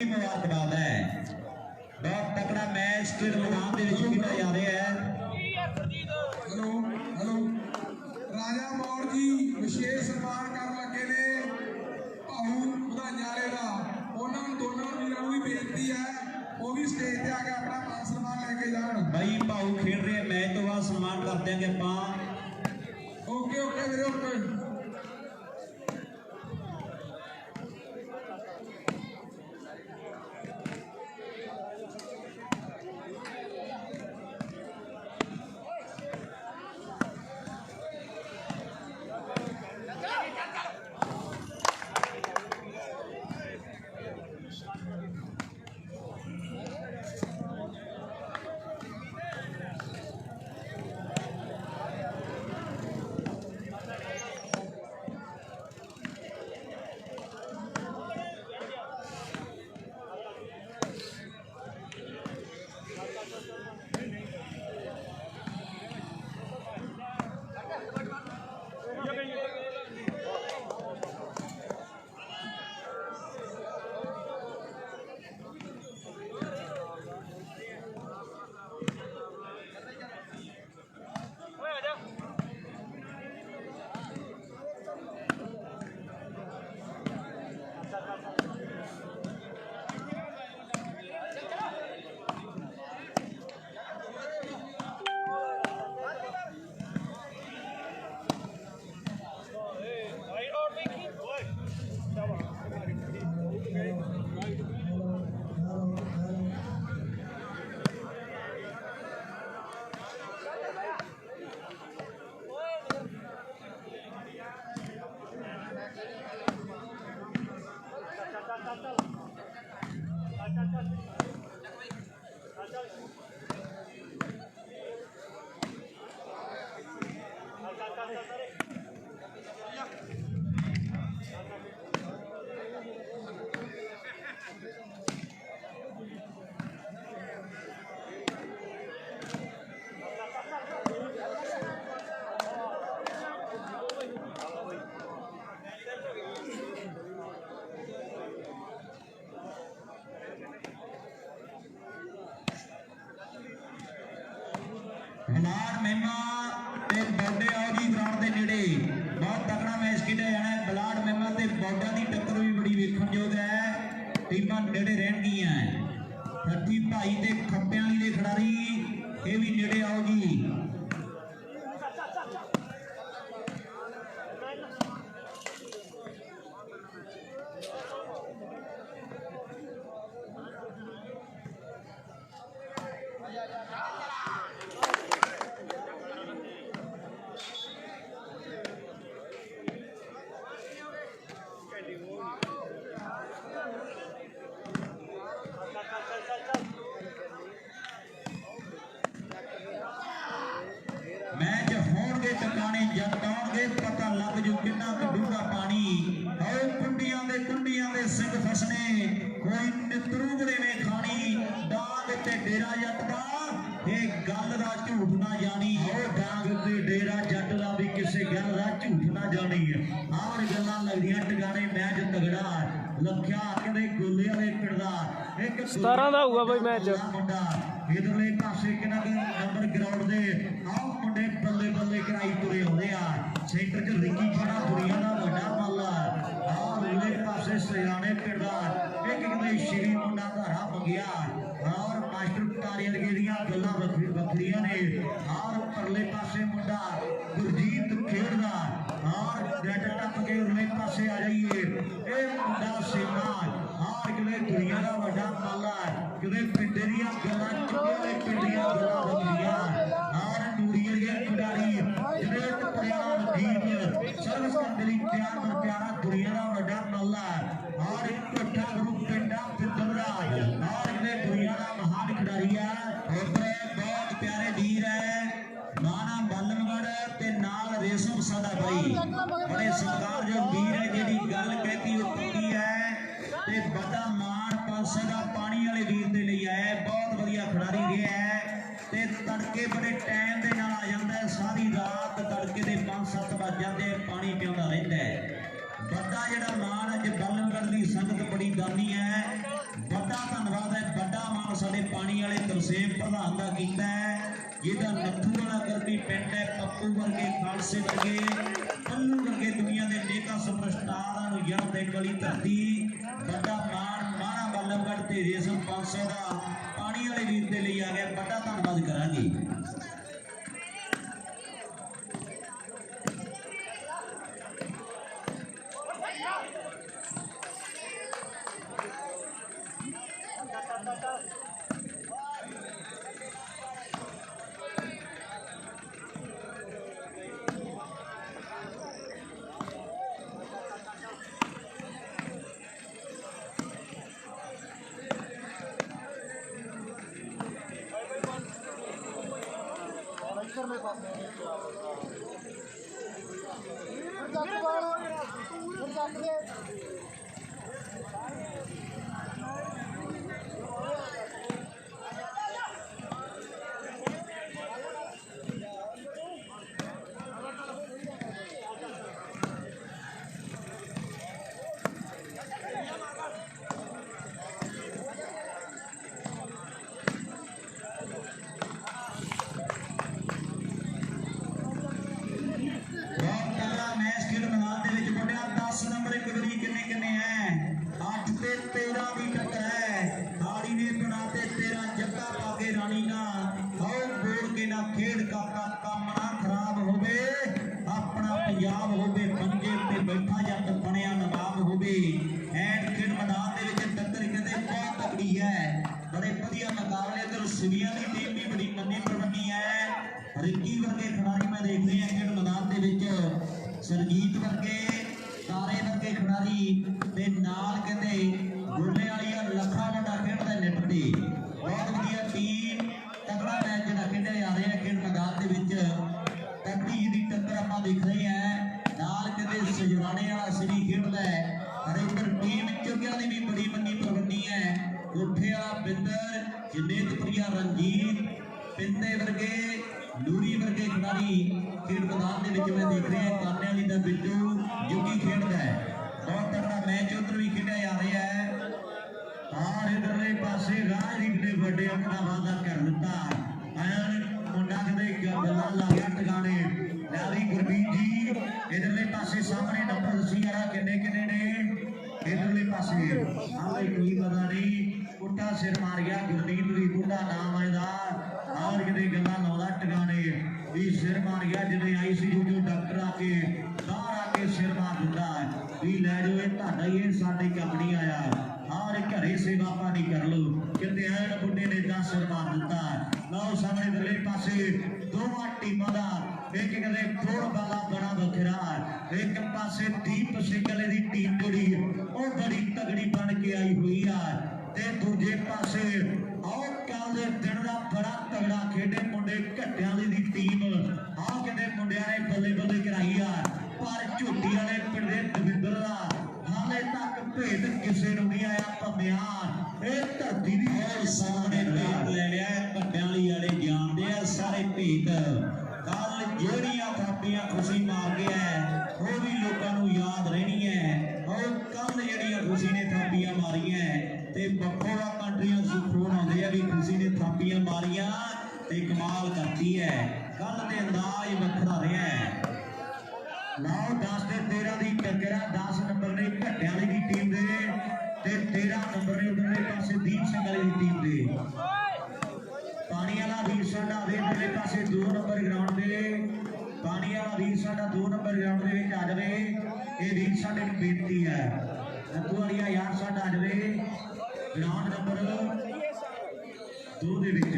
मुबारकबाद है। बहुत तगड़ा मैच के मैदान के विच खेला जा रहा है। हेलो हेलो राजा मौड़ जी विशेष सम्मान कर लगे ने भाऊ ਵਧਾਈਆਂ ਦਾ ਉਹਨਾਂ ਨੂੰ ਦੋਨਾਂ ਵੀਰਾਂ ਨੂੰ ਵੀ ਬੇਨਤੀ ਹੈ ਉਹ ਵੀ ਸਟੇਜ ਤੇ ਆ ਕੇ ਆਪਣਾ ਮਾਨ ਸਨਮਾਨ ਲੈ ਕੇ ਜਾਣ। भाई भाऊ खेल रहे मैच तो बाद सम्मान कर देंगे ਆਪਾਂ। ओके ओके ਵੀਰੇ ओके। बलाड मेमा ते बौडे आओ जी ग्राउंड के नेड़े बहुत तगड़ा मैच खेलिया जाना है। बलाड मेमा ते बौडा की टक्कर भी बड़ी वेखण योग है। टीमां नेड़े रहणगियां। ठट्ठी भाई ते खप्पे वाली दे खिडारी ये भी नेड़े आओ जी। मैच होणगे टकाने जट आउणगे पता लग जू किन्ना डूंगा पानी। आओ कुंडियां दे सिंह फसने कोई नितरूगड़े ने खानी। डांग ते डेरा जट दा ये गल दा झूठ ना जानी। आओ डांग ते डेरा जट दा भी किसे गल दा झूठ ना जानी। और गल्लां लगदियां टकाने मैच तगड़ा लख्या कदे गोले वाले पिंड दा एक 17 ਦਾ ਹੋਊਗਾ ਬਈ ਮੈਚ। मुंडा इधरले पासे किना नंबर ग्राउंड दे आओ मुंडे बल्ले बल्ले कराई तुरे आउंदे आ। सेंटर च रिकी खड़ा दुनिया दा वड्डा मल्ल आ। अगले पासे सियाने पिंड दा एक कदे श्री मुंडा धारा मंगिया और मास्टर तारी वर्गे दियां गल्लां वखरियां ने। और परले पासे मुंडा गुरजीत खेड़दा और नेट टप के उरले पासे आ जाइए ए मुंडा सेना और कदे दुनिया दा वड्डा मल्ल कदे पिंडे दियां गल्लां चुके पिंडियां गल्लां वखरियां। और नूरी वर्गे खिडारी जनेत परियाण दीप सर्विस करने लई प्यारा दुनिया दा वड्डा मल्ल और एक कट्ठा ग्रुप पिंडा पिंडरा और कदे दुनिया दा महान खिडारी है। उधर बहुत प्यारे वीर है नाना बल्लभगढ़ ते नाल रेशम सादा भाई बड़े सत्कारयोग वीर है। जेडी गल कहती वो पक्की है ते बड़ा मान 500 का पानी वाले वीर दे लई आया। बहुत बढ़िया खिडारी रहा है ते तड़के बड़े टाइम दे नाल आ जांदा है। सारी रात तड़के दे 5-7 बज जाते पानी पियादा रहिंदा है। बड़ा जिहड़ा मान अज बल्लभगढ़ दी संगत बड़ी दानी है। पानी वाले तरसेम प्रधान का कीता है, जिहदा नत्थू वाला करनी पिंड है, पप्पू वर्गे खालसे वर्गे पल्लू वर्गे दुनिया के नेता सुपरस्टारां नूं जन्म देण वाली धरती बड़ा मान माणा बल्लभगढ़ ते रेशम 500 का पानी वाले वीर दे लई आ गया। बड़ा धन्नवाद करांगे। रिक्की वर्गे खिडारी मैं देख रहे हैं खेल मैदान के विच सरजीत वर्गे तारे वर्गे खिडारी ते नाल कहते गोले वाली लखा वड्डा खेडदा नेट ते बहुत वधिया टीम तगड़ा मैच जिहड़ा खेडिया जा रहा है खेल मैदान के विच तगड़ी जी टक्कर आपां देख रहे हैं नाल कहते सजवाने वाला सिरी खेडदा है और इधर टीम चुगिया दी भी बड़ी मन्नी प्रबंधी है कोठे वाला बिंदर जनेतपुरिया रंजीत पिंदे वर्गे लूरी वर्गे खिडारी खेल मैदान के मैं देख रहे हैं काने वाली का बिट्टू जुगी खेलता है बहुत तगड़ा मैच उधर भी खेला जा रहा है और इधरले पासे राजदीप ने बड़े अपना वादा कर दिता मुंडा कहते गल्ला ला गया टकाने लाली गुरमीत जी इधरले पासे सामने नंबर दसी वाला किन्ने किन्ने ने इधरले पासे हाले कोई पता नहीं पुट्टा सिर मार गया गुरमीत भी बुढ़ा नाम है और कितने गल्ला लाउंदा टकाने भी सिर मार गया जिन्हें आईसीयू जो डॉक्टर आके बाहर आके सिर मार दिता भी लै जाओ ये तुहाडा ही है साडे कम नहीं आया और घरे सेवा पानी कर लो कहते हैं बुढ़े ने इदां सिर मार दिता लो सामने दले पासे दोवां टीमां दा एक कहते फुटबाला बड़ा बखरा एक पासे दीप सिंगले दी टीम जोड़ी वो बड़ी तगड़ी बन के आई हुई है ते दूजे पासे और कल दे दिन दा बड़ा तगड़ा खेडे मुंडे घट्टियां दी टीम आ कहते मुंडिया ने बल्ले बल्ले कराई आ पर झोटी वाले पिंड दे दविंदर दा हाले तक भेद किसे नूं नहीं आया भम्मिया ए धरती दी और सामने भेद ले लिया घट्टियां वाले जानदे आ सारे भेद कल ਜਿਹੜੀਆਂ ਥਾਪੀਆਂ ਖੁਸ਼ੀ ਮਾਰ ਗਿਆ ਉਹ ਵੀ ਲੋਕਾਂ ਨੂੰ ਯਾਦ ਰਹਿਣੀ ਹੈ ਔਰ ਕੱਲ ਜਿਹੜੀਆਂ ਖੁਸ਼ੀ ਨੇ ਥਾਪੀਆਂ ਮਾਰੀਆਂ ਤੇ ਵੱਖੋਆ ਕੰਟਰੀਆਂ ਤੋਂ ਫੋਨ ਆਉਂਦੇ ਆ ਵੀ ਖੁਸ਼ੀ ਨੇ ਥਾਪੀਆਂ ਮਾਰੀਆਂ ਤੇ ਕਮਾਲ ਕਰਤੀ ਹੈ ਕੱਲ ਦੇ ਅੰਦਾਜ਼ ਵੱਖਰਾ ਰਿਹਾ ਹੈ ਲਾਓ 10 ਤੇ 13 ਦੀ ਟੱਕਰ 10 ਨੰਬਰ ਨੇ ਘੱਟਿਆਂ ਵਾਲੀ ਦੀ ਟੀਮ ਦੇ ਤੇ 13 ਨੰਬਰ ਨੇ ਉਧਰਲੇ ਪਾਸੇ ਦੀਪ ਸਿੰਘ ਵਾਲੀ ਦੀ ਟੀਮ ਦੇ पानी वाला वीर साडा वेले पासे 2 नंबर ग्राउंड दे पानी वाला वीर साडा 2 नंबर ग्राउंड दे विच आ जावे ये वीर साडे नूं बेनती है नत्थू वालिया यार साडा आ जावे ग्राउंड नंबर 2 दे विच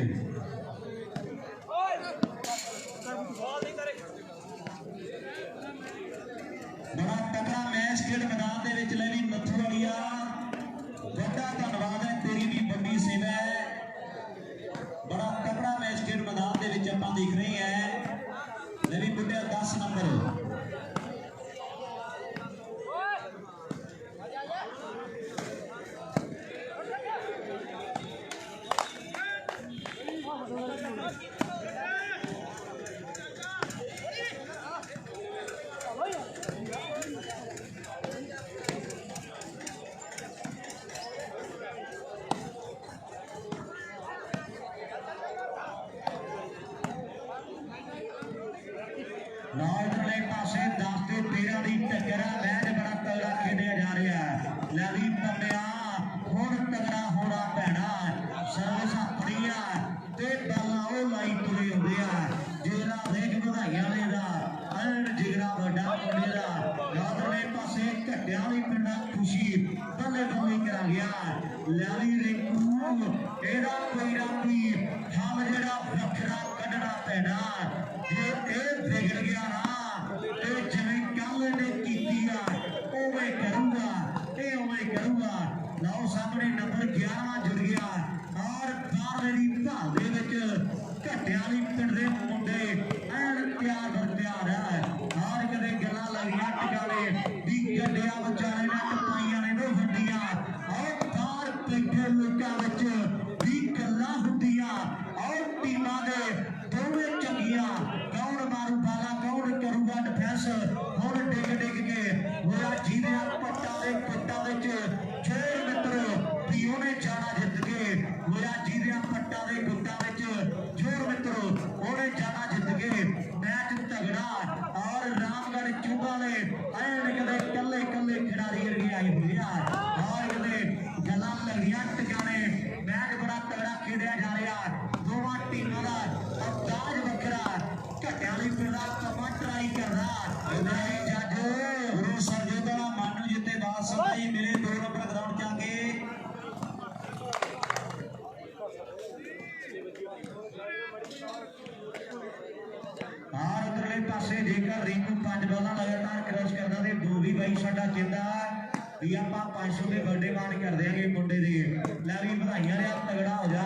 बड़ा तगड़ा मैच खेल मैदान दे विच ले वी नत्थू वालिया बड़ा धन्नवाद है तेरी भी बड़ी सेवा है बड़ा तगड़ा मैच खेल मैदान के विच आपां देख रहे हैं लवी बुढ़िया 10 नंबर ਸਰਵਿਸ ਆਪਣੀ ਆ ਤੇ ਬਾਲਾਂ ਉਹ ਲਾਈ ਤੁਰੇ ਹੁੰਦੇ ਆ ਜਿਹੜਾ ਵੇਖ ਵਧਾਈਆਂ ਵਾਲੇ ਦਾ ਐਨ ਜਿਗਰਾ ਵੱਡਾ ਮੁੰਡੇ ਦਾ ਰਾਤਲੇ ਪਾਸੇ ਘਟਿਆ ਵੀ ਪਿੰਡਾਂ ਖੁਸ਼ੀ ਬੱਲੇ ਬੱਲੇ ਕਰਾ ਗਿਆ ਲੈਵੀ ਰਿੰਕੂ ਇਹਦਾ ਕੋਈ ਨਾ ਕੋਈ ਹਮ ਜਿਹੜਾ ਵੱਖਰਾ ਕੱਢਣਾ ਪੈਣਾ ਜੇ ਇਹ ਵਿਗੜ ਗਿਆ ਨਾ ਤੇ ਜਿਵੇਂ ਕੱਲ ਨੇ ਕੀਤੀ ਆ ਉਵੇਂ ਕਰੂਗਾ ਇਹ ਉਵੇਂ ਕਰੂਗਾ ਲਓ ਸਾਹਮਣੇ ਨੰਬਰ 11 ਜੁੜ ਗਿਆ ਔਰ 12ਵੇਂ ਦੀ ਭਾਲ ਦੇ ਵਿੱਚ ਘਟਿਆ ਵਾਲੀ ਪਿੰਡ ਦੇ ਮੁੰਡੇ ਐਨ ਪਿਆਰ ਵਰ ਪਿਆਰ ਹੈ ਔਰ ਕਦੇ ਗੱਲਾਂ ਲੱਗੀਆਂ ਟਿਕਾਲੇ ਵੀ ਗੱਡਿਆ ਵਿਚਾਰੇ ਨੇ ਟਪਾਈਆਂ ਨੇ ਦੋ ਹੁੰਦੀਆਂ ਔਰ ਬਾਹਰ ਬੈਠੇ ਲੋਕਾਂ ਵਿੱਚ ਵੀ ਗੱਲਾਂ ਹੁੰਦੀਆਂ ਔਰ ਟੀਮਾਂ ਦੇ ਦੋਵੇਂ ਚੰਗੀਆਂ ਕੌਣ ਮਾਰੂ ਬਾਲਾ ਕੌਣ ਕਰੂਗਾ ਡਿਫੈਂਸ ਹੁਣ ਡਿੱਗ ਡਿੱਗ ਕੇ ਹੋਇਆ ਜਿਹਦੇ ਪੱਟਾਂ ਦੇ ਪੁੱਟਾਂ ਵਿੱਚ ਛੇੜ ਮਿੱਤਰੋ ਵੀ ਉਹਨੇ ਜਾਣਾ ਜਿੱਤ ਕੇ ਹੋਇਆ ਜਿਹਦੇ ਪੱਟਾਂ ਦੇ ਗੁੱਟਾਂ ਵਿੱਚ ਜੋਰ ਮਿੱਤਰੋ ਉਹਨੇ ਜਾਣਾ ਜਿੱਤ ਕੇ ਮੈਚ ਤਗੜਾ ਔਰ ਰਾਮਗੜ੍ਹ ਚੂਬਾ ਨੇ ਐਨ ਕਦੇ ਕੱਲੇ ਕੱਲੇ ਖਿਡਾਰੀ ਵਰਗੇ ਆਏ ਹੋਏ ਆ ਔਰ ਕਦੇ ਗੱਲਾਂ ਲੱਗੀਆਂ ਟਿਕਾਣੇ ਮੈਚ ਬੜਾ ਤਗੜਾ ਖੇਡਿਆ ਜਾ ਰਿਹਾ ਦੋਵਾਂ ਟੀਮਾਂ ਦਾ ਅੰਦਾਜ਼ ਵੱਖਰਾ ਘਟਿਆ ਵਾਲੀ ਪਿੰਡ ਦਾ ਕਮਾ ਟਰਾਈ ਕਰਦਾ ਨਹੀਂ ਜੱਜ ਗੁਰੂ ਸਰਜੋਤ ਦਾ ਮਨ ਨੂੰ ਜਿੱਤੇ ਬਾਤ ਸਮਾਈ ਮੇਰੇ 2 ਨੰਬਰ ਗਰਾਊਂਡ ਚ ਆ ਕੇ और उधरले पासे जेकर रिंकू 5 बॉलां लगातार क्रॉस करदा ते बोवी बाई साडा कहंदा भी आपां 500 दे बर्थडे मान कर देंगे मुंडे दी लै भी ਵਧਾਈਆਂ रिया तगड़ा हो जा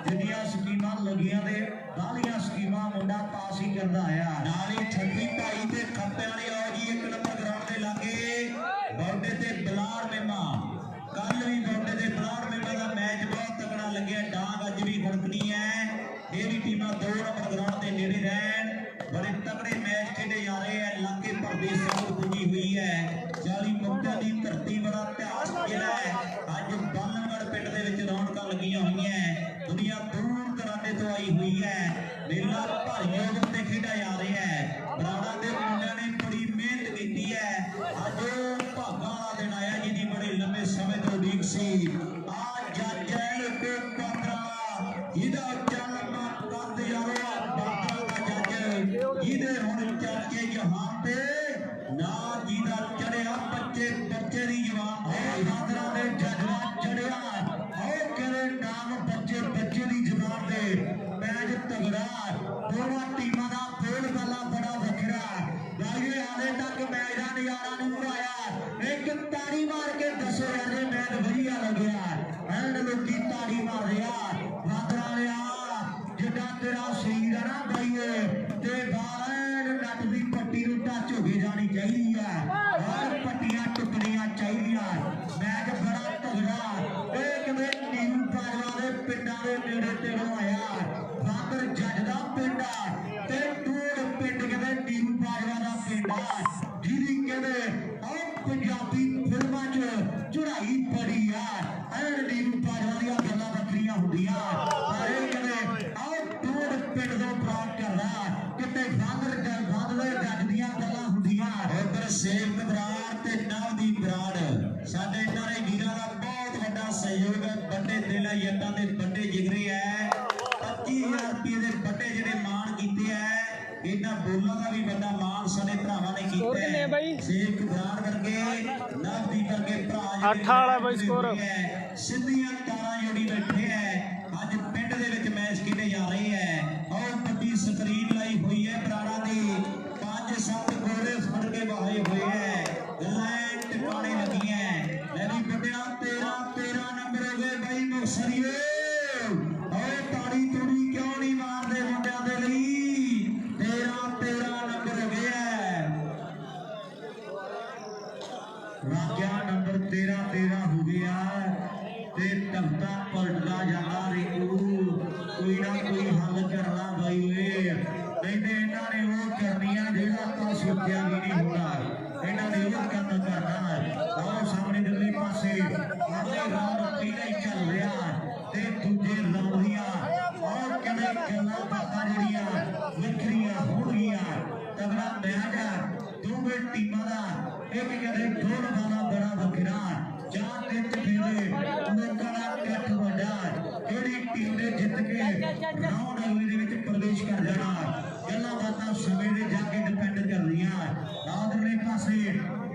जिन्नियां स्कीमां लगियां ते बाहलियां स्कीमां मुंडा पास ही करदा आया नाल ही ठੱਗੀ भाई ते खप्पे वाली आओ जी 1 नंबर ग्राउंड दे लागे बॉर्डे ते बलार मेमा कल भी बॉर्डे ते बलार मेमा दा मैच बहुत तगड़ा लगे डांग अज भी खड़कनी है ये भी टीमां 2 नंबर ग्राउंड दे नेड़े रहन बड़े तगड़े मैच खेले जा रहे हैं इलाके भर की संगत पुजी हुई है 40 मुक्तियां की धरती बड़ा इतिहास खेला है अज बालनगढ़ पिंड दे विच रौनकां लगियां हुई हैं दुनिया दूर दराडे तो आई हुई है मेला भारीयोग ते खेडा जा रहा है बराड़ा दे मुंडियां ने बड़ी मेहनत की है अज भागां वाला दिन आया जिहदी बड़े लंबे समय तो उड़ीक सी आ जज है को पात्रा इहदा जन्म कद यारो पात्रा जिहदे हुण चर्चे जहां पे ना जिहदा चढ़िया बच्चे बच्चे दी जवान है बादरा दे जजवा चढ़िया ओ करे नाम बच्चे बच्चे दी जवान दे मैच तगड़ा दोवां टीमां दा बोल बाला बड़ा वखरा लागे आले तक मैच दा नजारा नहीं आया एक ताड़ी मार के दसो यार ये मैच वधिया लग्या एंड लोकी ताड़ी मार रहा बादरा लिया जिद्दां तेरा शरीर है ना भाई ते बाल नट दी पट्टी नूं टच हो के जानी चाहिए और पट्टियां टुकड़ियां चाहिए मैच बड़ा तगड़ा एक दिन नीरू बाजवा दे पिंडां दे नेड़े तेड़ों आया बादर जज दा पिंड ते टूड़ पिंड कहंदे नीरू बाजवा दा पिंड जिहदी कहंदे ओ पंजाबी फिल्मां च चढ़ाई बड़ी आ एन नीरू बाजवा दीयां गल्लां वक्खरियां हुंदियां पर इह कहंदे आओ टूड़ पिंड तों प्राप्त करदा किते बादर जज दीयां गल्लां हुंदियां उधर सेवक बराड़ ते नवदीप बराड़ साडे इन्हां दे वीरां दा बहुत वड्डा सहयोग है बड़े दिल है जट्टां दे बड़े जिगरे है 25000 रुपये दे बड़े जिहड़े मान कीते है इन्हां बोलां दा भी वड्डा मान साडे भरावां ने कीता है सेवक बराड़ वर्गे नवदीप वर्गे भरा 8 वाला बाई स्कोर सिद्धियां तारां जोड़ी बैठे है अज पिंड दे विच मैच खेले जा रहे हैं और बड़ी स्क्रीन लाई हुई है बराड़ा दी 5-7 गोले फड़ के बहाए हुए हैं गल्लां टिकाने लगी हैं लेकिन बड़िया 13 नंबर हो गए भाई मुक्तसरिए और ताड़ी तूड़ी क्यों नहीं मारदे मुंडियां दे लई 13 नंबर हो गए हैं वाक्या नंबर 13 हो गया ते तख्ता पलटदा जांदा रिंकू कोई ना कोई हल करना भाई वे नहीं ते इन्हां ने वो करनियां जेड़ा तो सोचिया भी नहीं होना इन्हां ने वो काम करना और सामने दिल्ली पासे आगे राउंड पहले ही चल रहा ते दूजे राउंड दियां और कहने गल्लां बातां जड़ियां वखरियां होणगियां तगड़ा मैच दोवें टीमां दा एक कहंदे गोल वाला बड़ा वखरा चार दिन खेले लोकां दा इकट्ठ वड्डा किहड़ी ਗਰਾਊਂਡ ਅਗਲੇ ਦੇ ਵਿੱਚ ਪ੍ਰਵੇਸ਼ ਕਰ ਜਾਣਾ। ਗੱਲਾਂ ਬਾਤਾਂ ਸਮੇਂ ਦੇ ਜਾ ਕੇ ਡਿਪੈਂਡ ਕਰਦੀਆਂ। ਆਦਰਲੇ ਪਾਸੇ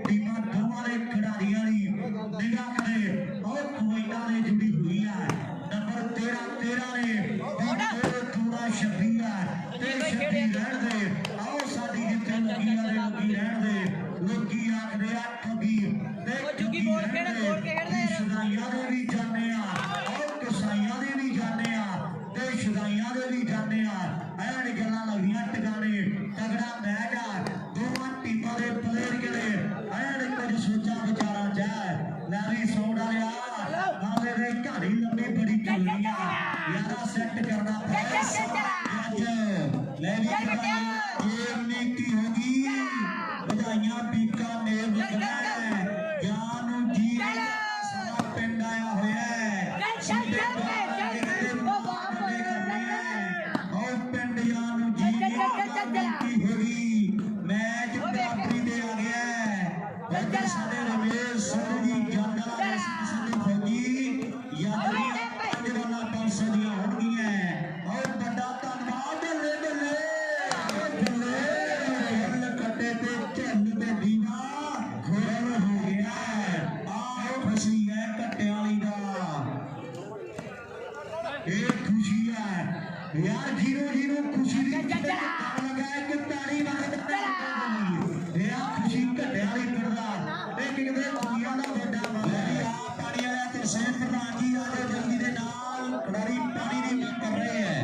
ਟੀਮਾਂ ਦੋਵਾਂ ਦੇ ਖਿਡਾਰੀਆਂ ਦੀ ਨਿਗਾਹ ਕਰੇ ਔਰ ਕੁਵੈਤਾਂ ਨੇ ਜੁੜੀ ਹੋਈ ਹੈ। ਨੰਬਰ 13 ਨੇ ਥੋੜਾ 26 ਹੈ ਤੇ 26 ਰਹਿਣ ਦੇ। ਆਓ ਸਾਡੀ ਜਿੱਥੇ ਲੱਗੀ ਵਾਲੇ ਲੱਗੀ ਰਹਿਣ ਦੇ। ਲੋਕੀ ਆਖਦੇ ਆ ਠੱਗੀ ਤੇ ਜੁਗੀ ਬੋਲ ਖੇਡਦੇ ਸ਼ੁਦਾਈਆਂ ਦੇ ਵੀ ਜਾਣੇ ਆ ਔਰ ਕਸਾਈਆਂ ਦੇ ਵੀ ਜਾਣੇ ਆ ਤੇ ਸ਼ੁਦਾਈਆਂ ਦੇ ਵੀ ਜਾਣੇ ਆ। ਐਨ ਗੱਲਾਂ ਲੱਗਦੀਆਂ ਟਿਕਾਣੇ। ਤਗੜਾ ਮੈਚ ਆ ਦੋਵਾਂ ਟੀਮਾਂ ਦੇ ਪਲੇਅਰ ਕਿਹੜੇ ਐਨ ਕੁਝ ਸੋਚਾਂ ਵਿਚਾਰਾਂ ਚ ਲੈ ਵੀ ਸੌਂਡ ਵਾਲਿਆ ਆਲੇ ਦੇ ਘਾੜੀ ਲੰਮੀ ਬੜੀ ਚੱਲਣੀ ਆ ਯਾਰਾ ਸੈੱਟ ਕਰਨਾ ਪੈਣਾ ਅੱਜ। ਲੈ ਵੀ ਗੇਮ ਨੇ ਕੀ ਹੋ ਗਈ ਵਧਾਈਆਂ ਪੀਕਾਂ ਨੇ ਲੱਗਣਾ ਗਿਆਨ ਨੂੰ ਜੀ ਸਾਰਾ ਪਿੰਡ ਆਇਆ ਹੋਇਆ ਹੈ। ਉਹ ਪਿੰਡ ਜਾਨ ਨੂੰ ਜੀ ਕੀ ਹੋ ਗਈ ਮੈਚ ਬਰਾਬਰੀ ਦੇ ਆ ਗਿਆ। ਬੱਚੇ ਸਾਡੇ ਰਮੇਸ਼ ਸਿੰਘ ਜੀ ਜੰਗਲਾ ਦੇ ਸਾਡੇ ਫੌਜੀ ਯਾਤਰੀਆਂ ਪੰਜਵਾਨਾ 500 ਦੀਆਂ ਹੋਣਗੀਆਂ। ਔਰ ਵੱਡਾ ਧੰਨਵਾਦ ਬੱਲੇ ਕੱਟੇ ਤੇ ਝੱਲ ਤੇ ਦੀਵਾ ਖੋਲ ਹੋ ਗਿਆ। ਆਹ ਖੁਸ਼ੀ ਹੈ ਕੱਟਿਆਂ ਵਾਲੀ ਦਾ ਇਹ ਖੁਸ਼ੀ ਹੈ ਯਾਰ। ਜੀਰੋ ਖੁਸ਼ੀ ਦੀ ਲਗਾਇਆ ਕਿ ਤਾੜੀ ਮਾਰਦਾ ਇਹ ਖੁਸ਼ੀ ਕੱਟਿਆਂ ਵਾਲੀ ਫਿਰਦਾ ਇਹ ਕਿਤੇ ਖੁਸ਼ੀਆਂ ਦਾ ਵੱਡਾ ਵਾਲਾ ਆ ਪਾਣੀ ਵਾਲਾ ਤੇ ਸੇਠ ਪ੍ਰਧਾਨ ਜੀ ਆ ਜੋ ਜਲਦੀ ਦੇ ਨਾਲ ਖਿਡਾਰੀ ਪਾਣੀ ਦੀ ਮੰਗ ਕਰ ਰਹੇ ਹੈ।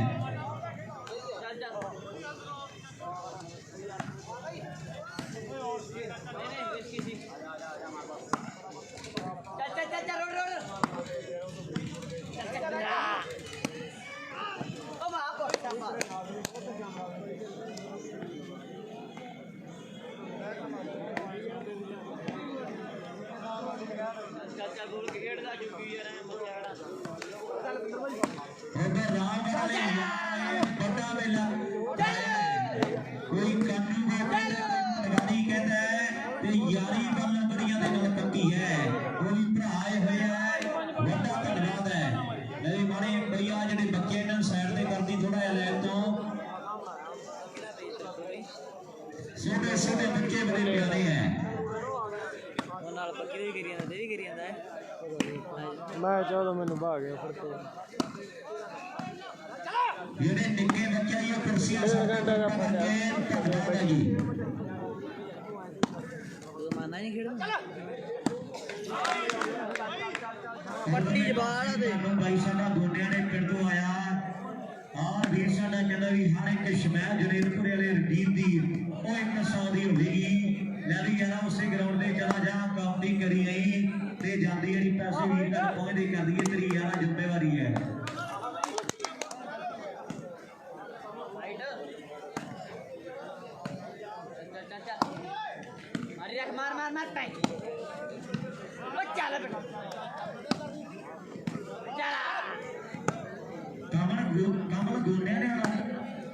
ਵੱਡਾ ਵੇਲਾ ਕੋਈ ਕਾਨੂੰਨੀ ਕਹਿੰਦਾ ਹੈ ਤੇ ਯਾਰੀ ਗੱਲ ਬੜੀਆਂ ਦੇ ਨਾਲ ਪੱਕੀ ਹੈ। ਕੋਈ ਭਰਾ ਆਏ ਹੋਇਆ ਹੈ ਵੱਡਾ ਧੰਨਵਾਦ ਹੈ। ਮੇਰੇ ਮਾਰੇ ਬੜੀਆਂ ਜਿਹੜੇ ਬੱਚੇ ਇਹਨਾਂ ਸਾਈਡ ਤੇ ਕਰਦੀ ਥੋੜਾ ਜਿਹਾ ਲੈਣ ਤੋਂ ਛੋਟੇ ਬੱਚੇ ਬੜੇ ਪਿਆਰੇ ਹੈ। ਨਾਲ ਪੱਕੀ ਦੇ ਵੀ ਕਰੀ ਜਾਂਦਾ ਤੇ ਵੀ ਕਰੀ ਜਾਂਦਾ ਹੈ। ਮੈਂ ਚਾਹਦਾ ਮੈਨੂੰ ਭਾਗ ਗਿਆ ਫਿਰ ਤੋਂ ਜਿਹੜੇ ਨਿੱਕੇ ਬੱਚੇ ਇਹ ਕੁਰਸੀਆਂ ਜੀ ਮਾਨਾ ਨਹੀਂ ਖੇਡਦਾ ਪੱਟੀ ਜਵਾਲ ਦੇ ਭਾਈ ਸਾਡਾ ਗੋਡਿਆਂ ਨੇ ਪਿੰਡ ਤੋਂ ਆਇਆ ਆਹ ਵੀਰ ਸਾਡਾ ਕਹਿੰਦਾ ਵੀ ਹਰ ਇੱਕ ਸ਼ਮੈਲ ਜਨੇਤਪੁਰੇ ਵਾਲੇ ਰਜੀਤ ਦੀ ਉਹ 100 ਦੀ ਹੋਵੇਗੀ। ਲੈ ਵੀ ਯਾਰਾ ਉਸੇ ਗਰਾਊਂਡ ਤੇ ਚਲਾ ਜਾ ਕਾਉਂਟੀ ਕਰੀ ਗਈ ਤੇ ਜਾਂਦੀ ਜਿਹੜੀ ਪੈਸੇ ਵੀਰ ਤੱਕ ਪਹੁੰਚਦੇ ਕਰਦੀ ਹੈ ਤੇਰੀ ਯਾਰਾ ਜ਼ਿੰਮੇਵਾਰੀ ਹੈ। मार टाइम वो चल बेटा चला कमल गोंडिया ने वाला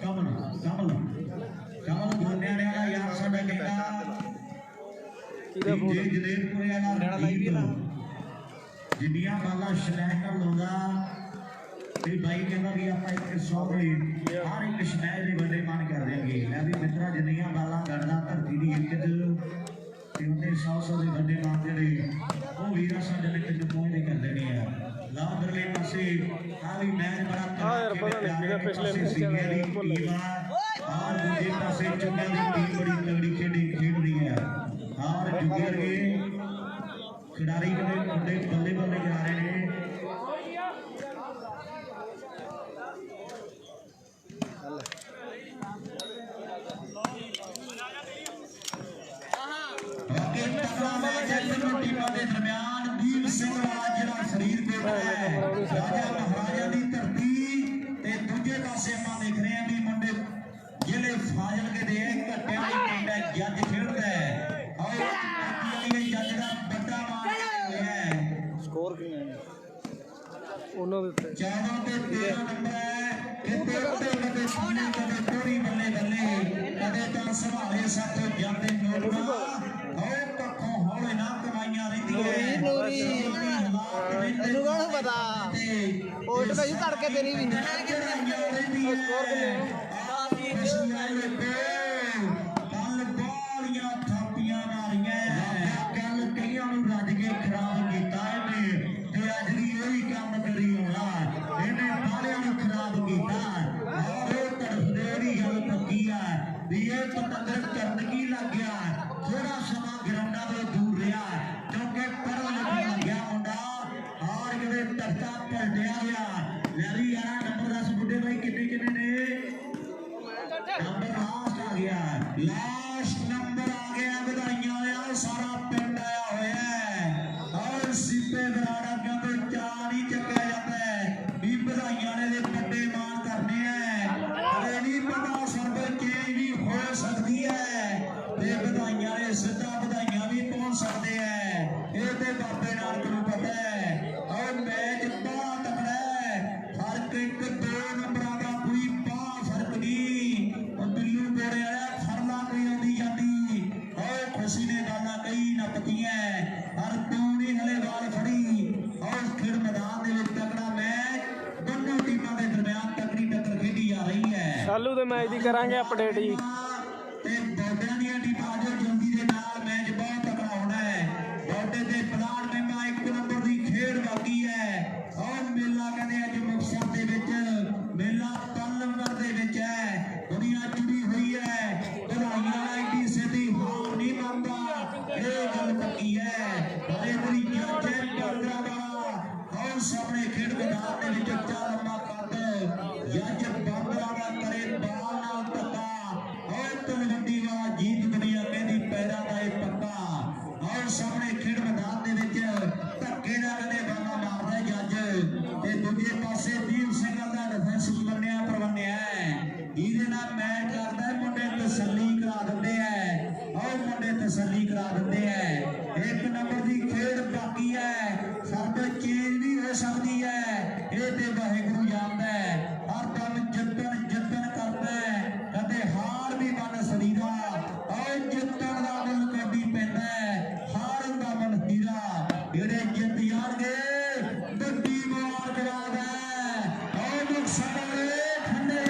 कमल गोंडिया ने वाला यार साडा कहता जे जनेतपुरे वाला जिन्नियां बाला शलैक कर लाउंदा ਤੇ ਬਾਈ ਕਹਿੰਦਾ ਵੀ ਆਪਾਂ 100 ਦੇ ਹਰ ਇੱਕ ਸ਼ਮੈਲ ਦੇ ਵੱਡੇ ਮਨ ਕਰ ਦੇਾਂਗੇ। ਲੈ ਵੀ ਮਿੱਤਰਾ ਜਿੰਨੀਆਂ ਬਾਲਾਂ ਗੜਦਾ ਧਰਤੀ ਦੀ ਇੱਜ਼ਤ ਤੇ ਉਹਨੇ 100 ਦੇ ਵੱਡੇ ਮਨ ਜਿਹੜੇ ਉਹ ਵੀਰਾਂ ਸਾਡੇ ਨੇ ਕਿਤੇ ਪਹੁੰਚਦੇ ਕਰ ਦੇਣੇ ਆ। ਲਾਦਰਲੇ ਪਾਸੇ ਆ ਵੀ ਮੈਚ ਬੜਾ ਪਿਛਲੇ ਸੀਨੀਅਰ ਦੀ ਟੀਮ ਆ ਦੂਜੇ ਪਾਸੇ ਚੁੱਕਿਆਂ ਦੀ ਟੀਮ ਬੜੀ ਤਗੜੀ ਖੇਡ ਰਹੀ ਹੈ। ਆਰ ਜੁਗੇ ਵਰਗੇ ਖਿਡਾਰੀ ਕਿਤੇ ਬੱਲੇ ਜਾ ਰਹੇ ਨੇ। ਟੀਮਾਂ ਦੇ ਦਰਮਿਆਨ ਵੀਰ ਸਿੰਘ ਵਾਲਾ ਜਿਹੜਾ ਫਰੀਦਕੋਟ ਹੈ ਰਾਜਾ ਮਹਾਰਾਜਾ ਦੀ ਧਰਤੀ ਤੇ ਦੂਜੇ ਪਾਸੇ ਆਪਾਂ ਦੇਖ ਰਹੇ ਹਾਂ ਵੀ ਮੁੰਡੇ ਜ਼ਿਲ੍ਹੇ ਫਾਜ਼ਿਲਕੇ ਦੇ ਘੱਟਿਆਂ ਵਾਲੀ ਪਿੰਡ ਹੈ ਜੱਜ ਖੇਡਦਾ ਹੈ। ਆਓ ਵਾਲੀ ਜੱਜ ਦਾ ਵੱਡਾ ਮਾਣ ਹੋਇਆ ਹੈ। ਸਕੋਰ ਕਿੰਨਾ ਹੈ ਉਹਨਾਂ ਦੇ ਉੱਤੇ 14 ਤੇ 13 ਨੰਬਰ ਹੈ ਕਿਤੇ ਕਦੇ ਸਾਹਮਣੇ ਕਦੇ ਪੂਰੀ ਬੱਲੇ ਕਦੇ ਤਾਂ ਸੰਭਾਲੇ ਸਾਥੋਂ ਜਾਂਦੇ ਨੋਟਵਾ ਆਓ ਕੱਖੋਂ ਹੌਲੇ ਨਾ ਕਮਾਈਆਂ ਰਹਿੰਦੀਆਂ ਇਹਨੂੰ ਕੌਣ ਪਤਾ वोट भाई तड़के तेरी भी स्कोर कितने थोड़ा समा ग्राउंडा तो दूर रहा क्योंकि पढ़न लिखन लग गया मुंडा और किते तख्ता पलटिया गया लैली यार नंबर 10 बुड्ढे भाई कितने कितने ने नंबर लास्ट आ गया लास्ट नंबर आ गया बधाइयां यार सारा पिंड आया होया है और सीपे बराड़ा कहते क्या नहीं चक्या जाता है भी बधाइयां ने दे बड़े मान करने हैं अरे नहीं पता सर्वे चेंज भी हो सकती है ते बधाइयां ने सीधा बधाइयां भी पहुंच सकते हैं ये ते बाबे नानक नूं पता है और मैच बड़ा तगड़ा है फर्क एक दो नंबरां दा कोई फर्क नहीं बिल्लू गोरे वाला फरला कोई आंदी जाती और खुशी ने गालां कई नपतियां हर तू नहीं हले बाल फड़ी और खेल मैदान दे विच तगड़ा मैच दोनों टीमां दे दरमियान तगड़ी टक्कर खेडी जा रही है चालू दे मैच दी करांगे अपडेट जी ते बॉर्डर दी टीमां जो जल्दी दे नाल मैच बहुत तगड़ा होना है बॉर्डर दे प्लान में एक नंबर दी खेड बाकी है और मेला कहंदे अज मुक्तसर दे विच मेला तलनगर दे विच है दुनिया जुड़ी हुई है बधाइयां एडी सीधी हार नहीं मानदा ये गल पक्की है बड़े बड़ी जज पंद्रह वाला और सामने खेड मैदान दे विच उच्चा लंबा कद जज बांदरा दा करे बाल नाल धक्का और तलवंडी वाला जीत दुनिया कहंदी पैरा दा ए पक्का और सामने खेड मैदान दे विच धक्के नाल कहंदे बाला मारदा जज ते दूजे पासे दीप ਸਿੰਘ ਦਾ डिफेंस ਮੰਨਿਆ ਪਰਵੰਨਿਆ ਇਹਦੇ ਨਾਲ ਮੈਚ ਕਰਦਾ ਮੁੰਡੇ ਤਸੱਲੀ ਕਰਾ ਦਿੰਦੇ ਐ और मुंडे तसल्ली करा देते हैं एक नंबर की खेड बाकी है सब चेंज भी हो सकती है ये तो वाहिगुरु जानता है हर दम जितन जितन करता है कदे हार भी बन सरीदा और जितन का मुल कभी पैदा है हार का मन हीरा जेड़े जित जाणगे बड़ी मार करा दे और नुकसान ठंडे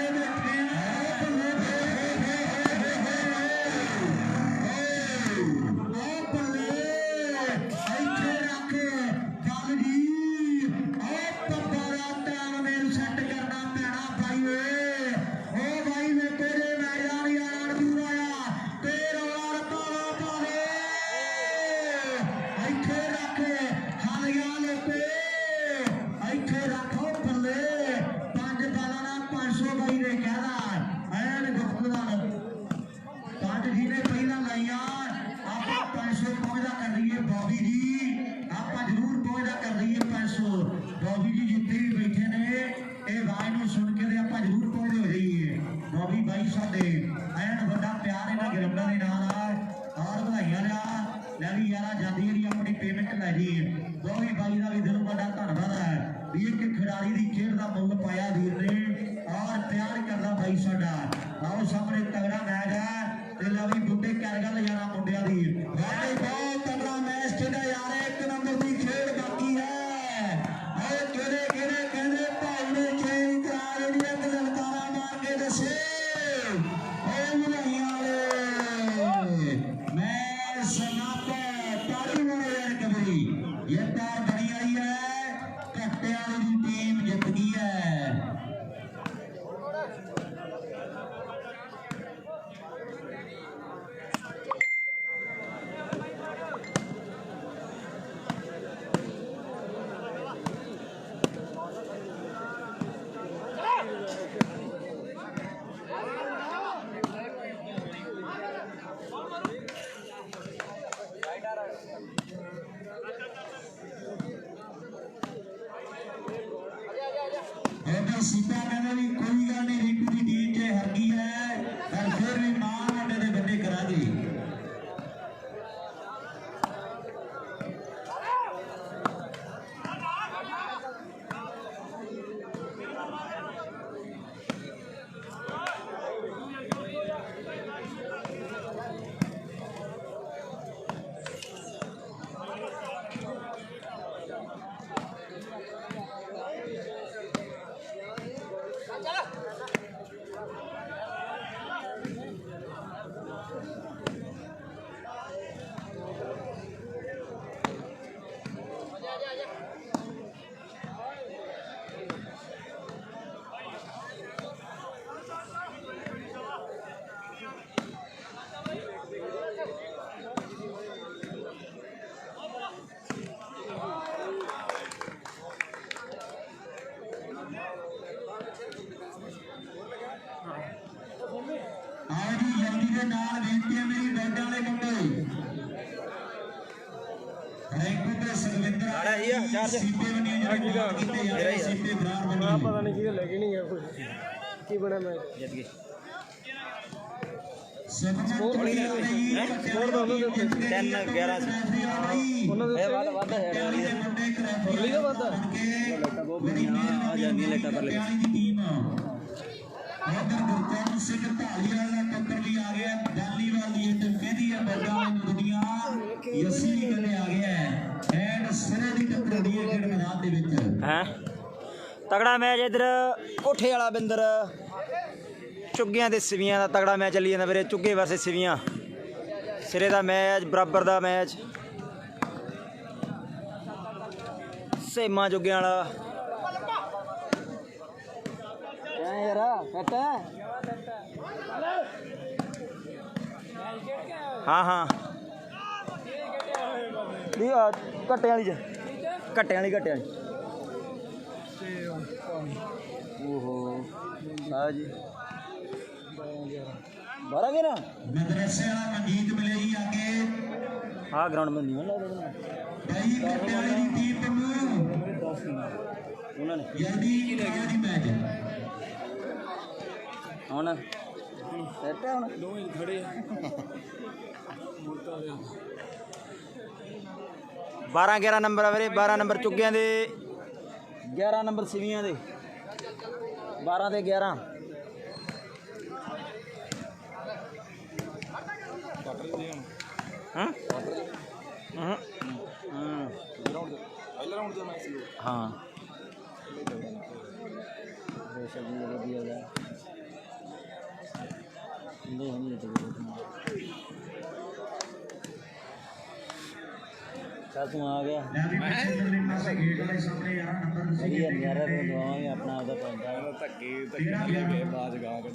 बैठे खिडारी की खेड का मुल पाया वीर ने और प्यार करता भाई साडा आओ सामने तगड़ा मैच है ते लवी बुड्ढे कर गल जाना मुंडिया दी बहुत तगड़ा मैच खेड़ा यार एक नंबर की खेड बाकी है और केड़े केड़े कहंदे भाई ने चेंज करा रही है ललकारा मार के दसे ओ बुलाइयां वाले मैच समाप्त ताली मारो यार कबरी ये तार बनी आई है कट्टे वाली टीम जित गई है सीता कहना भी कोई गल नहीं रिंकू की टीम जे हर गई है पर फिर भी मां वाले दे बंदे करा दी ਕਬੱਡੀ ਦੇ ਨਾਲ ਬੇਨਤੀ ਹੈ ਮੇਰੀ ਬੈਡਾਂ ਵਾਲੇ ਮੁੰਡੇ ਰੈਂਕੂ ਤੇ ਸੁਖਵਿੰਦਰ ਆੜਾ ਹੀ ਆ, ਚਾਰਜ। ਸੀਪੇ ਬਣੀ ਜਿਹੜੇ ਬਾਤ ਕੀਤੇ ਜਾ ਰਹੇ ਸੀਪੇ ਬਰਾਰ ਬਣੀ ਪਤਾ ਨਹੀਂ ਕੀ ਲੈ ਕੇ ਨਹੀਂ ਗਿਆ ਕੁਝ ਕੀ ਬਣਾ ਮੈਂ ਜਿੱਤ ਗਏ ਸਕੋਰ ਬੜੀ ਹੈ ਸਕੋਰ ਦਾ ਉਹਨਾਂ ਦੇ ਉੱਤੇ 10-11 ਸੀ ਉਹਨਾਂ ਦੇ ਇਹ ਵੱਧ ਹੈ ਮੁਰਲੀ ਦਾ ਵਾਦਾ ਲੱਟਾਂ ਬਹੁਤ ਬੜੀਆਂ ਆ ਜਾਂਦੀਆਂ ਲੱਟਾਂ ਪਰ ਲੈ ਇਧਰ ਗੁਰਚਰਨ ਸਿੰਘ ਢਾਲੀਵਾਲ ਦਾ ਟੱਕਰ ਵੀ ਆ ਗਿਆ ਢਾਲੀਵਾਲ ਦੀ ਇਹ ਕਹਿੰਦੀ ਹੈ ਬੱਗਾ ਵਾਲੀ ਦੁਨੀਆ ਯਸੀ ਕਹਿੰਦੇ ਆ ਗਿਆ ਐਂਡ ਸਿਰੇ ਦੀ ਟੱਕਰ ਦੀ ਹੈ ਖੇਡ ਮੈਦਾਨ ਦੇ ਵਿੱਚ ਹੈ ਤਗੜਾ ਮੈਚ ਇਧਰ ਕੋਠੇ ਵਾਲਾ ਬਿੰਦਰ ਚੁੱਗੀਆਂ ਤੇ ਸਿਵੀਆਂ ਦਾ ਤਗੜਾ ਮੈਚ ਚੱਲੀ ਜਾਂਦਾ ਵੀਰੇ ਚੁੱਗੇ ਵਰਸੇ ਸਿਵੀਆਂ ਸਿਰੇ ਦਾ ਮੈਚ ਬਰਾਬਰ ਦਾ ਮੈਚ ਸੇਮਾ ਚੁੱਗਿਆਂ ਵਾਲਾ ਕਿਆ ਯਾਰ ਕੱਟ ਹਾਂ ਦੀ ਘੱਟੇ ਵਾਲੀ ਚ ਘੱਟੇ ਵਾਲੀ ਓਹੋ ਆ ਜੀ 12 ਕੇ ਨਾ ਮਦਰਸੇ ਵਾਲਾ ਮਨਜੀਤ ਮਿਲੇ ਜੀ ਅੱਗੇ ਹਾਂ ਗਰਾਊਂਡ में नहीं है ਭਾਈ ਕੱਟੇ ਵਾਲੀ ਦੀ ਟੀਮ ਨੂੰ ਉਹਨਾਂ ਨੇ ਜਲਦੀ ਕਰਾਓ ਜੀ ਮੈਚ ਹੁਣ ਸੈਟ ਹੈ ਹੁਣ ਦੋਵੇਂ ਖੜੇ 12-11 ਨੰਬਰ ਆ ਵੀਰੇ 12 ਨੰਬਰ ਚੁੱਗਿਆਂ ਦੇ 11 ਨੰਬਰ ਸਿਵੀਆਂ ਦੇ 12 ਤੇ 11 ਹਾਂ ਹਾਂ ਪਹਿਲਾ ਰਾਉਂਡ ਦਾ ਮੈਚ ਸੀ ਹਾਂ ਰੇਸ਼ਾ ਜੀ ਵਧੀਆ ਹੈ ਨਹੀਂ ਚੱਲ ਤੂੰ ਆ ਗਿਆ ਮੈਂ ਪਾਸੇ ਗੇਟ ਵਾਲੇ ਸਾਹਮਣੇ 11 ਨੰਬਰ ਤੁਸੀਂ ਵਧੀਆ ਨਜ਼ਾਰਾ ਤੇ ਦਵਾਵਾਂਗੇ ਆਪਣਾ ਉਹਦਾ ਪੈਂਦਾ ਧੱਕੇ ਗਏ ਬਾਜ ਗਾ ਕੇ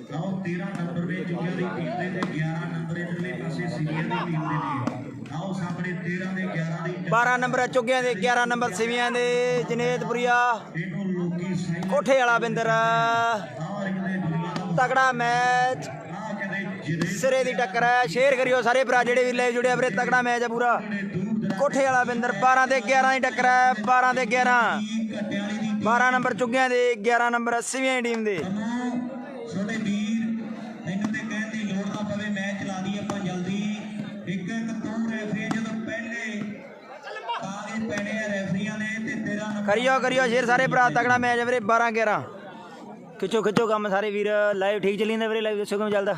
13 ਨੰਬਰ ਵਿੱਚ ਚੁੱਕਿਆ ਦੀ ਟੀਮ ਦੇ ਤੇ 11 ਨੰਬਰ ਇਧਰਲੇ ਪਾਸੇ ਸੀਨੀਅਰ ਦੀ ਟੀਮ ਦੇ ਨੇ ਆਓ ਸਾਹਮਣੇ 13 ਦੇ 11 ਦੀ 12 ਨੰਬਰ ਚੁੱਗਿਆਂ ਦੇ 11 ਨੰਬਰ ਸਿਵੀਆਂ ਦੇ ਜਨੇਤਪੁਰੀਆ ਇਹਨੂੰ ਲੋਕੀ ਸਾਈਂ ਕੋਠੇ ਵਾਲਾ ਬਿੰਦਰ ਆਹ ਕਹਿੰਦੇ ਦੁਨੀਆ ਦਾ ਤਗੜਾ ਮੈਚ ਆਹ ਕਹਿੰਦੇ ਜਿਹਦੇ ਸਿਰੇ ਦੀ ਟੱਕਰ ਹੈ ਸ਼ੇਅਰ ਕਰਿਓ ਸਾਰੇ ਭਰਾ ਜਿਹੜੇ ਵੀ ਲਾਈਵ ਜੁੜਿਆ ਵੀਰੇ ਤਗੜਾ ਮੈਚ ਹੈ ਪੂਰਾ ਕੋਠੇ ਵਾਲਾ ਬਿੰਦਰ 12 ਤੇ 11 ਦੀ ਟੱਕਰ ਹੈ 12 ਤੇ 11 ਘੱਟੇ ਵਾਲੀ ਦੀ 12 ਨੰਬਰ ਚੁੱਗਿਆਂ ਦੇ 11 ਨੰਬਰ ਸਿਵੀਆਂ ਦੀ ਟੀਮ ਦੇ ਛੋਟੇ ਵੀਰ ਮੈਨੂੰ ਤੇ ਕਹਿਣ ਦੀ ਲੋੜ ਨਾ ਪਵੇ ਮੈਚ ਲਾ ਦੀ ਆਪਾਂ ਜਲਦੀ ਇੱਕ ਤੂੰ ਰੈਫਰੀ ਜਦੋਂ ਪਹਿਲੇ ਕਾਗਜ਼ ਪੈਣੇ ਆ ਰੈਫਰੀਆਂ ਨੇ ਤੇ 13 ਨੰਬਰ ਕਰਿਓ ਸ਼ੇਅਰ ਸਾਰੇ ਭਰਾ ਤਗੜਾ ਮੈਚ ਹੈ ਵੀਰੇ 12 11 ਖਿੱਚੋ ਕੰਮ ਸਾਰੇ ਵੀਰ ਲਾਈਵ ਠੀਕ ਚੱਲੀ ਜਾਂਦਾ ਵੀਰੇ ਲਾਈਵ ਦੱਸੋ ਕਿਵੇਂ ਚੱਲਦਾ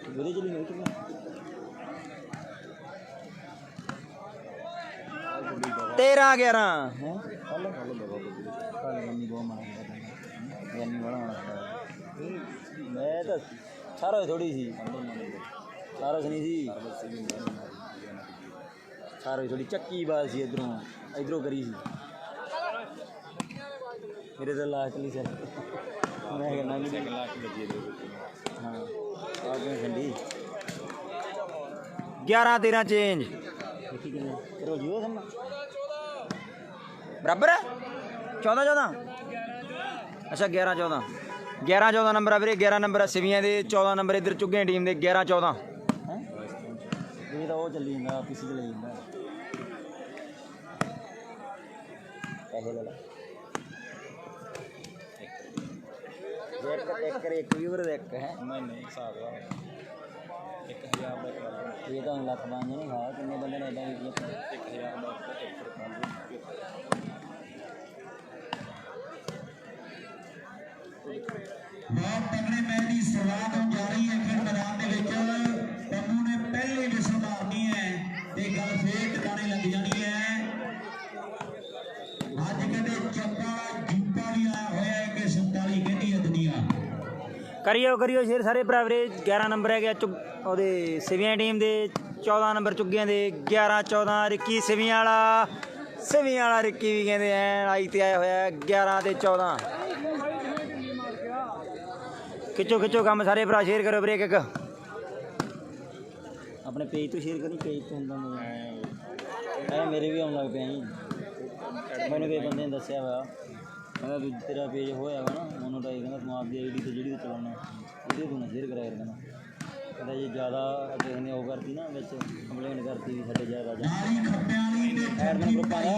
ਵੀਰੇ ਚੱਲੀ ਨਹੀਂ 13-11 ਮੈਂ ਤਾਂ ਸਾਰਾ ਥੋੜੀ ਸੀ ਸਾਰਾ ਨਹੀਂ ਸੀ ਸਾਰਾ ਥੋੜੀ ਚੱਕੀ ਬਾਤ ਸੀ ਇਧਰੋਂ ਕਰੀ ਸੀ ਮੇਰੇ ਤਾਂ ਲਾਸਟ ਲਈ ਸਰ ਮੈਂ ਕਹਿੰਦਾ ਨਹੀਂ ਲਾਸਟ ਲੱਗੀ ਹਾਂ ਆ ਗਿਆ ਠੰਡੀ 11-13 ਚੇਂਜ ਦੇਖੀ ਕਿੰਨੇ ਕਰੋ ਜੀਓ ਸਮਾ ਬਰਾਬਰ ਹੈ 14-14 ਅੱਛਾ 11-14 ਨੰਬਰ ਆ ਵੀਰੇ 11 ਨੰਬਰ ਆ ਸਿਵੀਆਂ ਦੇ 14 ਨੰਬਰ ਇੱਧਰ ਚੁੱਗੀਆਂ ਟੀਮ ਦੇ 11-14 ਹੈ ਇਹ ਤਾਂ ਉਹ ਚੱਲੀ ਜਾਂਦਾ ਪੀਸੀ ਤੇ ਲਈ ਜਾਂਦਾ ਪੈਸੇ ਲੈ ਲਾ ਇੱਕ ਵੀਵਰ ਦਾ ਇੱਕ ਹੈ ਨਹੀਂ ਹਿਸਾਬ ਦਾ 1000 ਦਾ ਇਹ ਤਾਂ ਲੱਖ ਬਣ ਜਾਣੇ ਹਾਂ ਕਿੰਨੇ ਬੰਦੇ ਨੇ ਇਦਾਂ ਕੀਤੀ 1000 ਦਾ ਬਹੁਤ ਤਗੜੇ ਮੈਚ ਦੀ ਸ਼ੁਰੂਆਤ ਹੋਣ ਜਾ ਰਹੀ ਹੈ ਖੇਡ ਮੈਦਾਨ ਦੇ ਵਿੱਚ ਪੰਮੂ ਨੇ ਪਹਿਲੇ ਵਿਸਲ ਮਾਰਨੀ ਹੈ ਤੇ ਗੱਲ ਫੇਰ ਟਿਕਾਣੇ ਲੱਗ ਜਾਣੀ ਹੈ ਅੱਜ ਕਹਿੰਦੇ ਚੱਪਾ ਜੁੱਪਾ ਵੀ ਆਇਆ ਹੋਇਆ ਹੈ ਕਿ 47 ਕਹਿੰਦੀ ਹੈ ਦੁਨੀਆ ਕਰਿਓ ਸ਼ੇਰ ਸਾਰੇ ਭਰਾ ਵੀਰੇ 11 ਨੰਬਰ ਹੈਗਾ ਉਹਦੇ ਸਿਵੀਆਂ ਟੀਮ ਦੇ 14 ਨੰਬਰ ਚੁੱਗੀਆਂ ਦੇ 11-14 ਰਿੱਕੀ ਸਿਵੀਆਂ ਵਾਲਾ ਰਿੱਕੀ ਵੀ ਕਹਿੰਦੇ ਐ ਆਈ ਤੇ ਆਇਆ ਹੋਇਆ 11 ਤੇ 14 ਖਿੱਚੋ ਕੰਮ ਸਾਰੇ ਭਰਾ ਸ਼ੇਅਰ ਕਰੋ ਵੀਰੇ ਇੱਕ ਆਪਣੇ ਪੇਜ ਤੋਂ ਸ਼ੇਅਰ ਕਰੀ ਪੇਜ ਤੋਂ ਹੁੰਦਾ ਮੈਂ ਮੇਰੇ ਵੀ ਆਉਣ ਲੱਗ ਪਿਆ ਜੀ ਮੈਨੂੰ ਕੋਈ ਬੰਦੇ ਨੇ ਦੱਸਿਆ ਵਾ ਕਹਿੰਦਾ ਵੀ ਤੇਰਾ ਪੇਜ ਹੋਇਆ ਵਾ ਨਾ ਮੋਨੋਟਾਈਜ਼ ਕਹਿੰਦਾ ਤੂੰ ਆਪਦੀ ਆਈਡੀ ਤੇ ਜਿਹੜੀ ਤੇ ਚਲਾਉਣਾ ਇਹਦੇ ਤੋਂ ਨਾ ਸ਼ੇਅਰ ਕਰਾਇਆ ਕਹਿੰਦਾ ਕਹਿੰਦਾ ਜੀ ਜ਼ਿਆਦਾ ਕਿਸੇ ਨੇ ਉਹ ਕਰਤੀ ਨਾ ਵਿੱਚ ਕੰਪਲੇਂਟ ਕਰਤੀ ਵੀ ਸਾਡੇ ਜ਼ਿਆਦਾ ਨਾਲੀ ਖੱਪਿਆਂ ਵਾਲੀ ਤੇ ਐਡਮਿਨ ਗਰੁੱਪਾਂ ਦਾ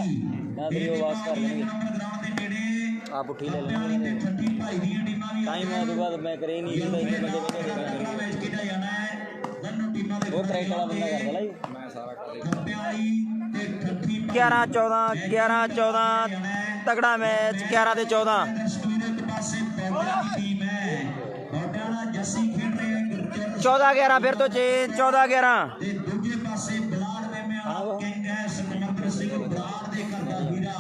ਨਾ ਵੀ ਉਹ ਵਾਸ ਕਰ ਲੈਣਗੇ ਗਰਾਊਂਡ ਦੇ ਨੇੜੇ ਆ ਪੁੱਠੀ ਲੈ ਖੱਪਿਆਂ ਵਾਲੀ ਲੈਣਗੇ ਤੇ ਠੱਠੀ ਭਾਈ ਦੀਆਂ ਟੀਮਾਂ ਵੀ ਟਾਈਮ ਆ ਤੋਂ ਬਾਅਦ ਮੈਂ ਕਰੇ ਨਹੀਂ ਸੀ ਤਾਂ ਇੰਨੇ ਬੰਦੇ ਬੰਦੇ ਮੈਚ ਖੇਡਿਆ ਜਾਣਾ ਹੈ ਦੋਨੋਂ ਟੀਮਾਂ ਦੇ ਉਹ ਕਰੈਕਟ ਵਾਲਾ ਬੰਦਾ ਕਰਦਾ ਲਾ ਜੀ ਖੱਪਿਆਂ ਵਾਲੀ ਤੇ ਠੱਠੀ 11 14 11 14 ਤਗੜਾ ਮੈਚ 11 ਤੇ 14 ਸਕੂਲ ਇੱਕ ਪਾਸੇ ਬੌਡਿਆਂ ਦੀ ਟੀਮ ਹੈ ਬੌਡਿਆਂ ਵਾਲਾ ਜੱਸੀ ਖੇਡ ਰਿਹਾ ਗੁਰਚਰਨ 14 11 ਫਿਰ ਤੋਂ ਚੇਂਜ 14 11 ਤੇ ਦੂਜੇ ਪਾਸੇ ਬਲਾੜ ਮੇਮੇ ਵਾਲਾ ਕਿੰਗ ਹੈ ਸੁਖਮੰਦਰ ਸਿੰਘ ਬਲਾੜ ਦੇ ਘਰ ਦਾ ਹੀਰਾ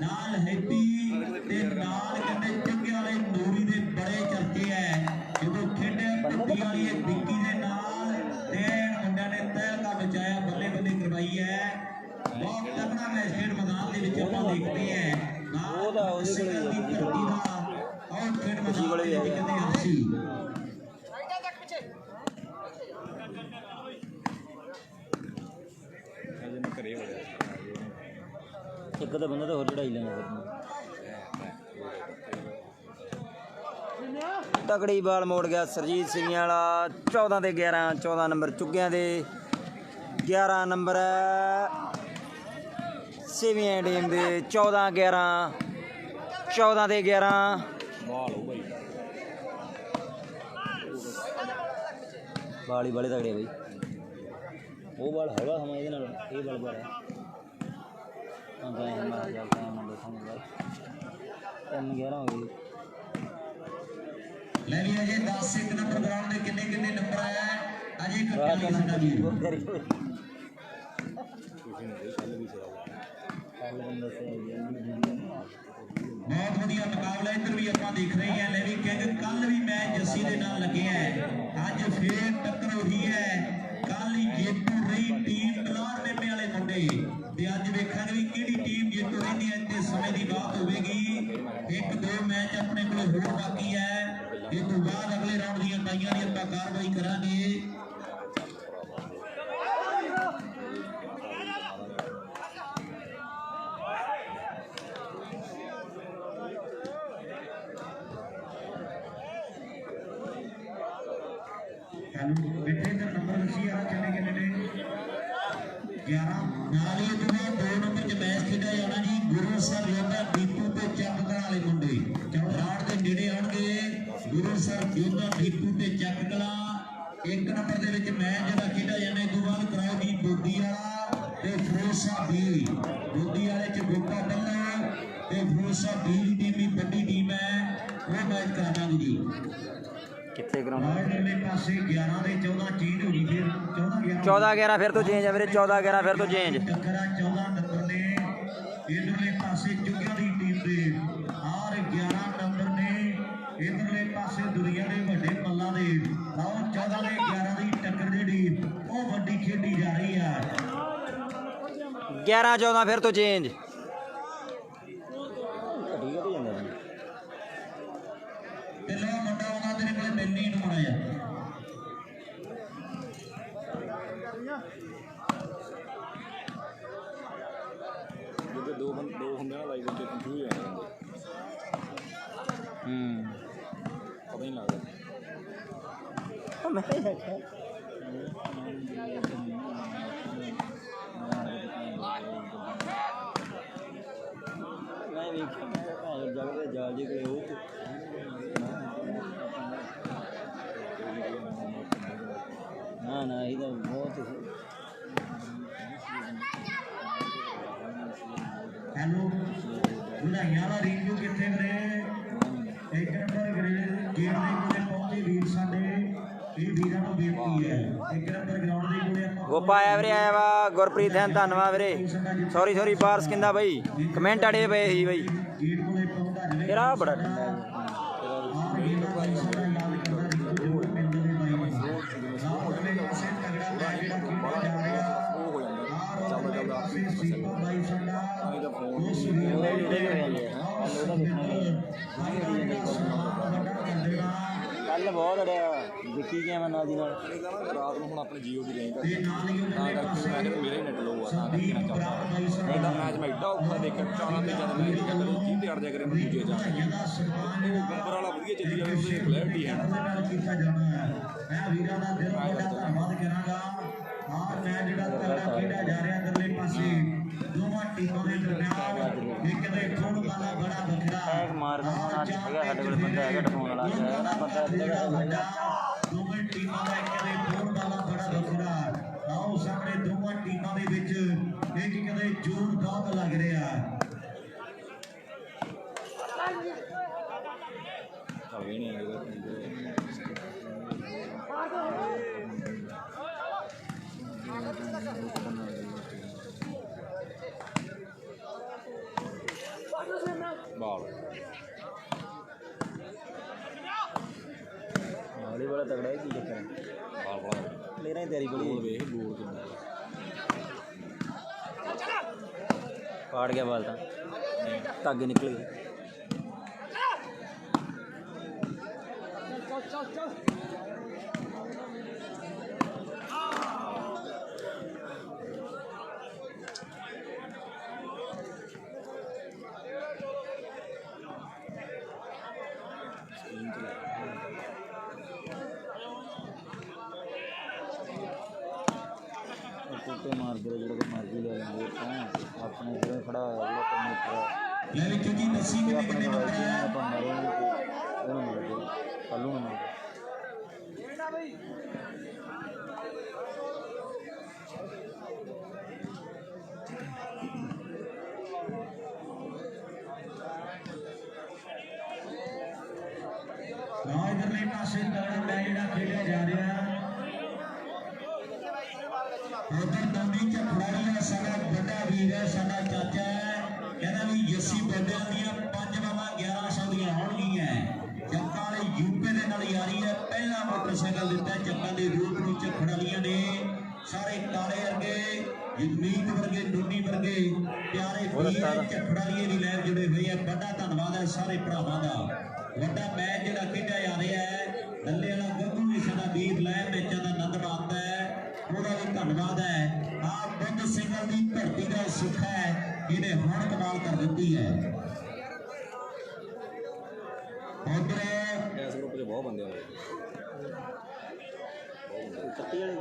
ਨਾਲ ਹੈਪੀ ਤੇ ਨਾਲ ਕਹਿੰਦੇ ਚੰਗੇ ਵਾਲੇ ਨੂਰੀ ਦੇ ਬੜੇ ਚਰਚੇ ਹੈ ਜਦੋਂ ਖੇਡਿਆ ਕੁੱਤੀ ਵਾਲੀ ਇਹ ਵਿੱਕੀ ਦੇ ਨਾਲ ਤੇ ਮੁੰਡਿਆਂ ਨੇ ਤਹਿਲਕਾ ਬਚਾਇਆ ਬੱਲੇ ਬੱਲੇ ਕਰਵਾਈ ਹੈ ਬਹੁਤ ਤਕੜਾ ਮੈਚ ਖੇਡ ਮੈਦਾਨ ਦੇ ਵਿੱਚ ਆਪਾਂ ਦੇਖਦੇ ਹੈ ਉਹਦਾ ਉਹਦੇ ਕੋਲ ਹੀ ਹੈ ਔਰ ਖੇਡ ਮੈਦਾਨ ਦੇ ਵਿੱਚ ਕਹਿੰਦੇ ਅਸੀਂ ਇੱਕ ਤਾਂ ਬੰਦਾ ਤਾਂ ਹੋਰ ਚੜਾਈ ਲੈਣਾ ਤਕੜੀ ਬਾਲ ਮੋੜ ਗਿਆ ਸਰਜੀਤ ਸਿੰਘਾਂ ਵਾਲਾ 14 ਤੇ 11 14 ਨੰਬਰ ਚੁੱਗਿਆਂ ਦੇ 11 ਨੰਬਰ ਸੇਵੀਆਂ ਟੀਮ ਦੇ 14 11 14 ਤੇ 11 ਬਾਲ ਹੀ ਬੜੇ ਤਗੜੇ ਬਈ ਉਹ ਬਾਲ ਹੈਗਾ ਸਮਾਂ ਇਹਦੇ ਨਾਲ ਇਹ ਬਾਲ ਬੜਾ ਤਿੰਨ 11 ਹੋ ਗਈ ਲੈ ਵੀ ਅਜੇ 10 ਇੱਕ ਨੰਬਰ ਗਰਾਊਂਡ ਦੇ ਕਿੰਨੇ ਨੰਬਰ ਆਇਆ ਅਜੇ ਕੱਟਿਆ ਨਹੀਂ ਸਾਡਾ ਵੀਰ ਬਹੁਤ ਵਧੀਆ ਮੁਕਾਬਲਾ ਇੱਧਰ ਵੀ ਆਪਾਂ ਦੇਖ ਰਹੇ ਹਾਂ ਲੈ ਵੀ ਕਿੰਗ ਕੱਲ ਵੀ ਮੈਚ ਜੱਸੀ ਦੇ ਨਾਲ ਲੱਗਿਆ ਹੈ ਅੱਜ ਫੇਰ ਟੱਕਰ ਹੋਈ ਹੈ ਕੱਲ ਹੀ ਜੇਤੂ ਰਹੀ ਟੀਮ ਬਲਾਰ ਮੇਮੇ ਵਾਲੇ ਮੁੰਡੇ ਤੇ ਅੱਜ ਵੇਖਾਂਗੇ ਵੀ ਕਿਹੜੀ ਟੀਮ ਜੇਤੂ ਰਹਿੰਦੀ ਹੈ ਤੇ ਸਮੇਂ ਦੀ ਬਾਤ ਹੋਵੇਗੀ ਇੱਕ ਦੋ ਮੈਚ ਆਪਣੇ ਕੋਲ ਹੋਰ ਬਾਕੀ ਹੈ ਇਹ ਤੋਂ ਬਾਅਦ ਅਗਲੇ ਰਾਊਂਡ ਦੀਆਂ ਟਾਈਆਂ ਦੀ ਆਪਾਂ ਕਾਰਵਾਈ ਕਰਾਂਗੇ ਬੇਟੇ ਦਾ ਨੰਬਰ ਦੱਸੀ ਆ ਕਿੰਨੇ ਨੇ 11 ਨਾਲ ਹੀ ਦੂਜੇ 2 ਨੰਬਰ 'ਚ ਮੈਚ ਖੇਡਿਆ ਜਾਣਾ ਜੀ ਗੁਰੂ ਸਰ ਯੋਧਾ ਦੀਪੂ ਤੇ ਚੱਕ ਕਲਾਂ ਵਾਲੇ ਮੁੰਡੇ ਰਾਤ ਦੇ ਨੇੜੇ ਆਉਣਗੇ ਗੁਰੂ ਸਰ ਯੋਧਾ ਦੀਪੂ ਤੇ ਚੱਕ ਕਲਾਂ 1 ਨੰਬਰ ਦੇ ਵਿੱਚ ਮੈਚ ਜਿਹੜਾ ਖੇਡਿਆ ਜਾਣਾ ਇਸ ਤੋਂ ਬਾਅਦ ਕਰਾਓ ਜੀ ਬੋਦੀ ਵਾਲਾ ਤੇ ਫਿਰੋਜ਼ਾ ਬੀ ਬੋਦੀ ਵਾਲੇ 'ਚ ਗੋਪਾ ਬੱਲਾ ਤੇ ਫਿਰੋਜ਼ਾ ਬੀ ਦੀ ਟੀਮ ਵੀ ਵੱਡੀ ਟੀਮ ਹੈ ਉਹ ਮੈਚ ਕਰਾਵਾਂਗੇ ਜੀ ਕਿੱਥੇ ਗਰਾਊਂਡ ਵਾਲੇ ਪਾਸੇ 11 ਦੇ 14 ਚੇਂਜ ਹੋ ਗਈ ਫਿਰ 14 11 ਫਿਰ ਤੋਂ ਚੇਂਜ ਆ ਵੀਰੇ 14 11 ਫਿਰ ਤੋਂ ਚੇਂਜ ਟੱਕਰਾ 14 ਨੰਬਰ ਨੇ ਇਧਰਲੇ ਪਾਸੇ ਚੁੱਗਿਆਂ ਦੀ ਟੀਮ ਦੇ ਆਰ 11 ਨੰਬਰ ਨੇ ਇਧਰਲੇ ਪਾਸੇ ਦੁਨੀਆ ਦੇ ਵੱਡੇ ਪੱਲਾਂ ਦੇ ਆਓ 14 ਦੇ 11 ਦੀ ਟੱਕਰ ਜਿਹੜੀ ਉਹ ਵੱਡੀ ਖੇਡੀ ਜਾ ਰਹੀ ਹੈ 11 14 ਫਿਰ ਤੋਂ ਚੇਂਜ ਤੇ ਲੈ ਮੁੰਡਾ ਉਹਨਾਂ ਤੇਰੇ ਕੋਲੇ ਮਿਲਣੀ ਨੂੰ ਆਇਆ ਦੋ ਹੁੰਦੇ ਨਾ ਲਾਈਵ ਤੇ ਕੰਫਿਊਜ਼ ਹੋ ਜਾਂਦੇ ਪਤਾ ਨਹੀਂ ਲੱਗਦਾ ਮੈਂ ਦੇਖਿਆ ਮੈਂ ਵੇਖਿਆ ਜਗਦੇ ਜਾਲ ਜੀ ਕੋਲੇ ਉਹ ਨਾ ਇਹਦਾ ਬਹੁਤ ਹੈਲੋ ਵਧਾਈਆਂ ਵਾਲਾ ਰਿੰਕੂ ਕਿੱਥੇ ਵੀਰੇ ਇੱਕ ਨੰਬਰ ਗੇਟ ਦੇ ਕੋਲੇ ਪਹੁੰਚੇ ਵੀਰ ਸਾਡੇ ਇਹ ਵੀਰਾਂ ਨੂੰ ਬੇਨਤੀ ਹੈ ਇੱਕ ਨੰਬਰ ਗਰਾਊਂਡ ਦੇ ਕੋਲੇ ਆਪਾਂ ਗੋਪਾ ਆਇਆ ਵੀਰੇ ਆਇਆ ਵਾ ਗੁਰਪ੍ਰੀਤ ਹੈ ਧੰਨਵਾਦ ਵੀਰੇ ਸੌਰੀ ਬਾਰਸ ਕਿੰਦਾ ਬਈ ਕਮੈਂਟ ਅੜੇ ਪਏ ਸੀ ਬਈ ਗੇਟ ਕੋਲੇ ਪਹੁੰਚਦਾ ਰਹੇ ਤੇਰਾ ਬੜਾ ਠੰਡਾ ਆਹ ਵੀਰਾਂ ਦਾ ਸਾਡਾ ਯਾਦ ਕਰਦਾ ਰਿੰਕੂ ਜੋੜ ਮਿਲਦੇ ਨੇ ਬਾਈ ਨੂੰ ਰਾਤ ਦੇ ਪਾਸੇ ਤਗੜਾ ਮੈਚ ਜਿਹੜਾ ਖੇਡਿਆ ਜਾ ਰਿਹਾ ਚੱਲਦਾ ਪਾਸੇ ਸੀਪਾ ਬਾਈ ਸਾਡਾ ਉਹ ਸੁਨੀਲ ਕੱਲ ਬਹੁਤ ਅੜਿਆ ਕੀ ਗਿਆ ਨਾਲ ਦੀ ਨਾਲ ਰਾਤ ਨੂੰ ਹੁਣ ਆਪਣੇ ਜੀਓ ਦੀ ਰੇਂਜ ਤੇ ਨਾਲ ਹੀ ਤਾਂ ਉਹਦੇ ਕਰਕੇ ਪਾਸੇ ਮੈਂ ਕਿਹਾ ਮੇਰੇ ਨੈਟ ਲਓ ਆ ਤਾਂ ਕਰਕੇ ਸੰਦੀਪ ਨਾ ਚੱਲਦਾ ਬਰਾੜ ਬਾਈ ਨਹੀਂ ਤਾਂ ਸਰਦਾਰ ਮੈਚ ਮੈਂ ਏਡਾ ਔਖਾ ਦੇਖਿਆ 14 ਤੇ ਜਦ ਮੈਚ ਕੀ ਤੇ ਅੜ ਜਾ ਕਰੇ ਦੂਜੇ ਜਾ ਵਧਾਈਆਂ ਦਾ ਸਨਮਾਨ ਉਹ ਗੰਬਰ ਵਾਲਾ ਵਧੀਆ ਚੱਲੀ ਜਾਵੇ ਉਹਦੇ ਕਲੈਰਿਟੀ ਹੈ ਉਹਦੇ ਨਾਲ ਕੀਤਾ ਜਾਣਾ ਹੈ। ਮੈਂ ਵੀਰਾਂ ਦਾ ਦਿਲ ਬੜਾ ਧੰਨਵਾਦ ਕਰਾਂਗਾ। ਆਹ ਮੈਚ ਜਿਹੜਾ ਤਗੜਾ ਖੇਡਿਆ ਜਾ ਰਿਹਾ ਅੰਦਰਲੇ ਪਾਸੇ ਦੋਵਾਂ ਟੀਮਾਂ ਦੇ ਦਰਮਿਆਨ ਇੱਕ ਦੇ ਖੋਲ ਵਾਲਾ ਬੜਾ ਵੱਖਰਾ ਇੱਕ ਮਾਰਦਾ ਹੁਣ ਅੱਜ ਹੈਗਾ ਸਾਡੇ ਕੋਲ ਬੰਦਾ ਹੈਗਾ ਟਪਾਉਣ ਵਾਲਾ ਬੰਦਾ ਦੋਵੇਂ ਟੀਮਾਂ ਦਾ ਇੱਕ ਦੇ ਖੋਲ ਵਾਲਾ ਬੜਾ ਵੱਖਰਾ। ਆਓ ਸਾਹਮਣੇ ਦੋਵਾਂ ਟੀਮਾਂ ਦੇ ਵਿੱਚ ਇੱਕ ਕਦੇ ਜੋਰ ਬਹੁਤ ਲੱਗ ਰਿਹਾ। ਚੱਲ ਗਏ ਨਹੀਂ ਆਏਗਾ ਬਾਲ ਵਾਲੀ ਬੜਾ ਤਗੜਾ ਹੈ ਕੀ ਚੱਕਰ ਹੈ ਬਾਲ ਬੜਾ ਪਲੇਅਰਾਂ ਦੀ ਤਿਆਰੀ ਗੋਲ ਬੜੀ ਵੇਖ ਗੋਲ ਕਿੰਨਾ ਪਾੜ ਗਿਆ ਬਾਲ ਤਾਂ ਧਾਗੇ ਨਿਕਲ ਗਏ ਕੁੱਤੇ ਮਾਰ ਕੇ ਜਿਹੜਾ ਕੋਈ ਮਰਜ਼ੀ ਲੈ ਲੈਂਦੇ ਤਾਂ ਆਪਣੇ ਜਿਹੜੇ ਖੜਾ ਹੋਇਆ ਜਿਹੜਾ ਕਰਨੀ ਲੈ ਵੀ ਕਿਉਂਕਿ ਦੱਸੀ ਤੇ ਕਿੰਨੇ ਆਪਣੇ ਕਿੰਨੇ ਵਾਲ ਨੰਬਰ ਜੀ ਹੈ। ਆਪਾਂ ਮਾਰਾਂਗੇ ਉਹਨੂੰ ਮਾਰ ਦੇ ਕੱਲੂ ਨੂੰ ਮਾਰ ਨਾ ਇਧਰਲੇ ਪਾਸੇ ਤਗੜਾ ਮੈਚ ਜਿਹੜਾ ਖੇਡਿਆ ਜਾ ਰਿਹਾ ਉਧਰ ਨੰਦੀ ਚ ਖਿਡਾਰੀ ਹੈ ਸਾਡਾ ਵੱਡਾ ਵੀਰ ਹੈ ਸਾਡਾ ਚਾਚਾ ਹੈ ਕਹਿੰਦਾ ਵੀ ਜੱਸੀ ਬੰਦਿਆਂ ਦੀਆਂ 5 ਬਾਵਾਂ 1100 ਦੀਆਂ ਹੋਣਗੀਆਂ ਚੱਕਾਂ ਵਾਲੇ ਯੂਪੀ ਦੇ ਨਾਲ ਯਾਰੀ ਹੈ ਪਹਿਲਾ ਮੋਟਰਸਾਈਕਲ ਦਿੱਤਾ ਚੱਕਾਂ ਦੇ ਰੂਪ ਨੂੰ ਚ ਖਿਡਾਰੀਆਂ ਨੇ ਸਾਰੇ ਕਾਲੇ ਵਰਗੇ ਜਗਮੀਤ ਵਰਗੇ ਨੂਨੀ ਵਰਗੇ ਪਿਆਰੇ ਵੀਰ ਝਖੜਾਲੀਏ ਵੀ ਲੈ ਜੁੜੇ ਹੋਏ ਆ ਵੱਡਾ ਧੰਨਵਾਦ ਹੈ ਸਾਰੇ ਭਰਾਵਾਂ ਦਾ ਵੱਡਾ ਮੈਚ ਜਿਹੜਾ ਖੇਡਿਆ ਜਾ ਰਿਹਾ ਹੈ ਦੱਲੇ ਵਾਲਾ ਗੱਗੂ ਵੀ ਸਾਡਾ ਵੀਰ ਲੈ ਮੈਚਾਂ ਦਾ ਆਨੰਦ ਮਾਣਦਾ ਹੈ ਉਹਦਾ ਵੀ ਧੰਨਵਾਦ ਹੈ ਆਹ ਬੁੱਧ ਸਿੰਘਾਂ ਦੀ ਧਰਤੀ ਦਾ ਸੁੱਖ ਹੈ ਇਹਨੇ ਹੁਣ ਕਮਾਲ ਕਰ ਦਿੱਤੀ ਹੈ ਉਧਰ ਇਸ ਗਰੁੱਪ 'ਚ ਬਹੁਤ ਬੰਦੇ ਹੋਏ ਕੱਟੀ ਵਾਲੇ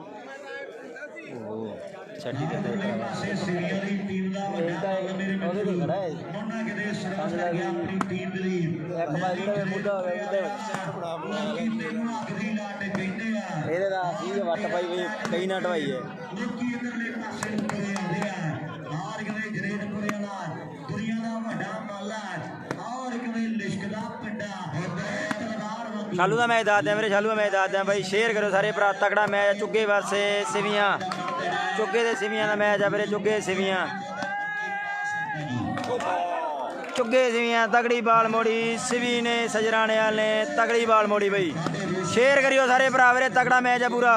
ਉਹ ਛੱਡੀ ਤੇ ਅਗਲੇ ਪਾਸੇ ਸੀਰੀਆ ਦੀ ਟੀਮ ਦਾ ਵੱਡਾ ਮੁੱਲ ਮੇਰੇ ਉਹਦੇ ਕੋਲ ਖੜਾ ਹੈ ਉਹਨਾਂ ਕਿਤੇ ਸਰਵਿਸ ਕਰ ਗਿਆ ਆਪਣੀ ਟੀਮ ਦੇ ਲਈ ਇੱਕ ਵਾਰ ਜਿਹੜਾ ਮੁੱਦਾ ਹੋ ਗਿਆ ਇਹਨੂੰ ਆਖਰੀ ਲਾਟ ਕਹਿੰਦੇ ਆ ਇਹਦੇ ਦਾ ਸੀ ਵੱਟ ਪਾਈ ਹੋਈ ਕਈ ਨਾ ਢਵਾਈ ਹੈ ਲੋਕੀ ਇਧਰਲੇ ਪਾਸੇ ਨੂੰ ਤੁਰੇ ਆਉਂਦੇ ਆ ਹਾਰ ਕਿਤੇ ਜਰੇਦਪੁਰੇ ਵਾਲਾ ਦੁਨੀਆ ਦਾ ਵੱਡਾ ਮਾਲਾ ਔਰ ਕਿਤੇ ਲਿਸ਼ਕਦਾ ਪਿੰਡਾ ਤਲਵਾਰ ਵਾਂਗੀ ਸ਼ਾਲੂ ਦਾ ਮੈਚ ਦੱਸ ਦਿਆਂ ਮੇਰੇ ਸ਼ਾਲੂ ਦਾ ਮੈਚ ਦੱਸ ਦਿਆਂ ਬਾਈ ਸ਼ੇਅਰ ਕਰੋ ਸਾਰੇ ਭਰਾ ਤਕੜਾ ਮੈਚ ਚੁੱਗੇ ਵਰਸੇ ਸਿਵੀਆਂ ਚੁੱਗੇ ਦੇ ਸਿਵੀਆਂ ਦਾ ਮੈਚ ਆ ਵੀਰੇ ਚੁੱਗੇ ਸਿਵੀਆਂ ਚੁੱਗੇ ਸਿਵੀਆਂ ਤਗੜੀ ਬਾਲ ਮੋੜੀ ਸਿਵੀ ਨੇ ਸਜਰਾਣੇ ਵਾਲੇ ਨੇ ਤਗੜੀ ਬਾਲ ਮੋੜੀ ਬਈ ਸ਼ੇਅਰ ਕਰਿਓ ਸਾਰੇ ਭਰਾ ਵੀਰੇ ਤਗੜਾ ਮੈਚ ਆ ਪੂਰਾ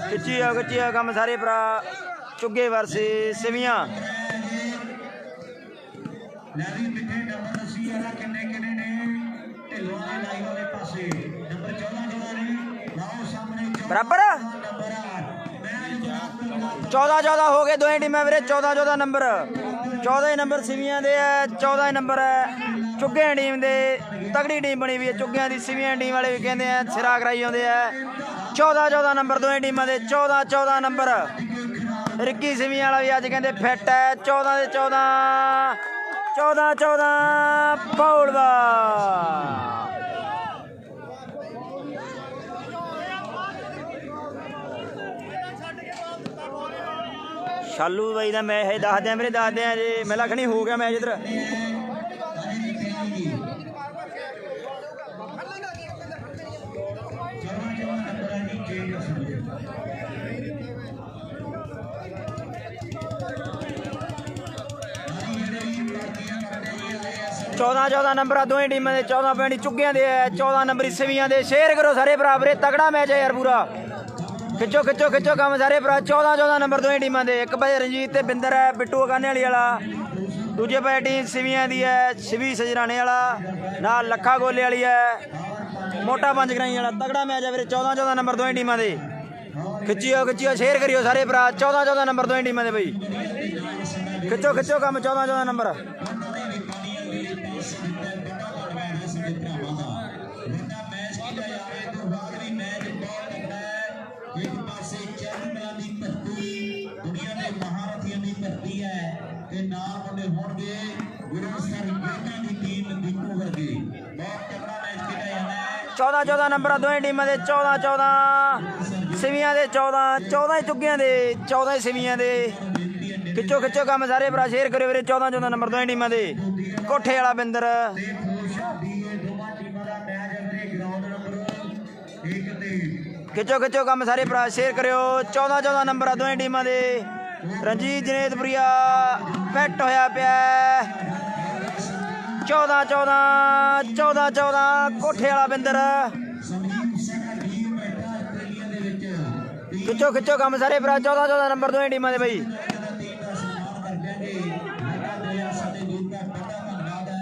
ਖਿੱਚੀ ਆ ਕੰਮ ਸਾਰੇ ਭਰਾ ਚੁੱਗੇ ਵਰਸੇ ਸਿਵੀਆਂ ਲੈ ਵੀ ਮਿੱਠੇ ਨੰਬਰ ਦੱਸੀ ਆ ਕਿੰਨੇ ਕਿੰਨੇ ਨੇ ਢਿੱਲੋਂ ਦੇ ਲਾਈ ਵਾਲੇ ਪਾਸੇ ਨੰਬਰ 14 ਨੇ ਲਾਓ ਸਾਹਮਣੇ ਬਰਾਬਰ ਨੰਬਰ ਆ ਮੈਚ ਜਨਾਬ 14 ਹੋ ਗਏ ਦੋਵੇਂ ਟੀਮਾਂ ਵੀਰੇ 14 ਨੰਬਰ 14 ਨੰਬਰ ਸਿਵੀਆਂ ਦੇ ਹੈ 14 ਨੰਬਰ ਹੈ ਚੁੱਗਿਆਂ ਟੀਮ ਦੇ ਤਗੜੀ ਟੀਮ ਬਣੀ ਵੀ ਹੈ ਚੁੱਗਿਆਂ ਦੀ ਸਿਵੀਆਂ ਟੀਮ ਵਾਲੇ ਵੀ ਕਹਿੰਦੇ ਆ ਸਿਰਾ ਕਰਾਈ ਜਾਂਦੇ ਆ 14 ਨੰਬਰ ਦੋਵੇਂ ਟੀਮਾਂ ਦੇ 14 ਨੰਬਰ ਰਿੱਕੀ ਸਿਵੀਆਂ ਵਾਲਾ ਵੀ ਅੱਜ ਕਹਿੰਦੇ ਫਿੱਟ ਹੈ 14 ਦੇ 14 ਪੌੜਵਾ ਸ਼ਾਲੂ ਬਾਈ ਦਾ ਮੈਚ ਹੈ ਦੱਸਦੇ ਆ ਵੀਰੇ ਦੱਸਦੇ ਆ ਜੀ ਮੈਂ ਲਖਣੀ ਹੋ ਗਿਆ ਮੈਚ ਇਧਰ चौदह नंबर दोवें टीमां दे 14 पॉइंट चुग्गियां दे 14 नंबर सिवियां दे शेयर करो सारे भरा वीरे तगड़ा मैच है यार पूरा खिच्चो काम सारे भरा 14 नंबर दोवें टीमां दे एक भाई रंजीत ते बिंदर है बिट्टू अगाने वाली वाला दूजे पासे टीम सिवियां दी है शिवी सजराने वाला नाल लखा गोले वाली है ਮੋਟਾ ਪੰਜ ਕਰਾਈ ਵਾਲਾ ਤਗੜਾ ਮੈਚ ਹੈ ਵੀਰੇ 14 ਨੰਬਰ ਦੋਵੇਂ ਟੀਮਾਂ ਦੇ ਖਿੱਚਿਓ ਸ਼ੇਅਰ ਕਰਿਓ ਸਾਰੇ ਭਰਾ 14 ਨੰਬਰ ਦੋਵੇਂ ਟੀਮਾਂ ਦੇ ਬਈ ਖਿੱਚੋ ਕੰਮ 14 ਨੰਬਰ ਤੇ ਨਾਲ ਮੁੰਡੇ ਹੋਣਗੇ ਗੁਰਮਸਰ ਗੇਟਾਂ ਦੀ ਟੀਮ ਦੀਪੂ ਵਰਗੀ ਬਹੁਤ ਤਕੜਾ ਮੈਚ ਖੇਡਿਆ ਜਾਣਾ ਹੈ 14 ਨੰਬਰ ਆ ਦੋਵੇਂ ਟੀਮਾਂ ਦੇ 14 ਸਿਵੀਆਂ ਦੇ 14 ਹੀ ਚੁੱਗਿਆਂ ਦੇ 14 ਹੀ ਸਿਵੀਆਂ ਦੇ ਖਿੱਚੋ ਕੰਮ ਸਾਰੇ ਭਰਾ ਸ਼ੇਅਰ ਕਰਿਓ ਵੀਰੇ 14 ਨੰਬਰ ਦੋਵੇਂ ਟੀਮਾਂ ਦੇ ਕੋਠੇ ਵਾਲਾ ਬਿੰਦਰ ਤੇ ਖੁਸ਼ਾ ਵੀ ਇਹ ਦੋਵਾਂ ਟੀਮਾਂ ਦਾ ਮੈਚ ਆਪਣੇ ਗਰਾਊਂਡ ਨੰਬਰ 1 ਤੇ ਖਿੱਚੋ ਕੰਮ ਸਾਰੇ ਭਰਾ ਸ਼ੇਅਰ ਕਰਿਓ 14 ਨੰਬਰ ਆ ਦੋਵੇਂ ਟੀਮਾਂ ਦੇ ਰਣਜੀਤ ਜਨੇਤਪੁਰੀਆ ਫਿੱਟ ਹੋਇਆ ਪਿਆ 14 ਕੋਠੇ ਵਾਲਾ ਬਿੰਦਰ ਸੰਦੀਪ ਸਿੰਘ ਦੀ ਮੈਟਾ ਆਸਟ੍ਰੇਲੀਆ ਦੇ ਵਿੱਚ ਖਿੱਚੋ ਕੰਮ ਸਾਰੇ ਭਰਾ 14 ਨੰਬਰ ਦੋਵੇਂ ਟੀਮਾਂ ਦੇ ਬਈ ਟੀਮ ਦਾ ਸਨਮਾਨ ਕਰਦੇ ਜਾਗੇ ਲਗਾ ਦਰਿਆ ਸਾਡੇ ਵੀਰ ਦਾ ਬੜਾ ਧੰਨਵਾਦ ਹੈ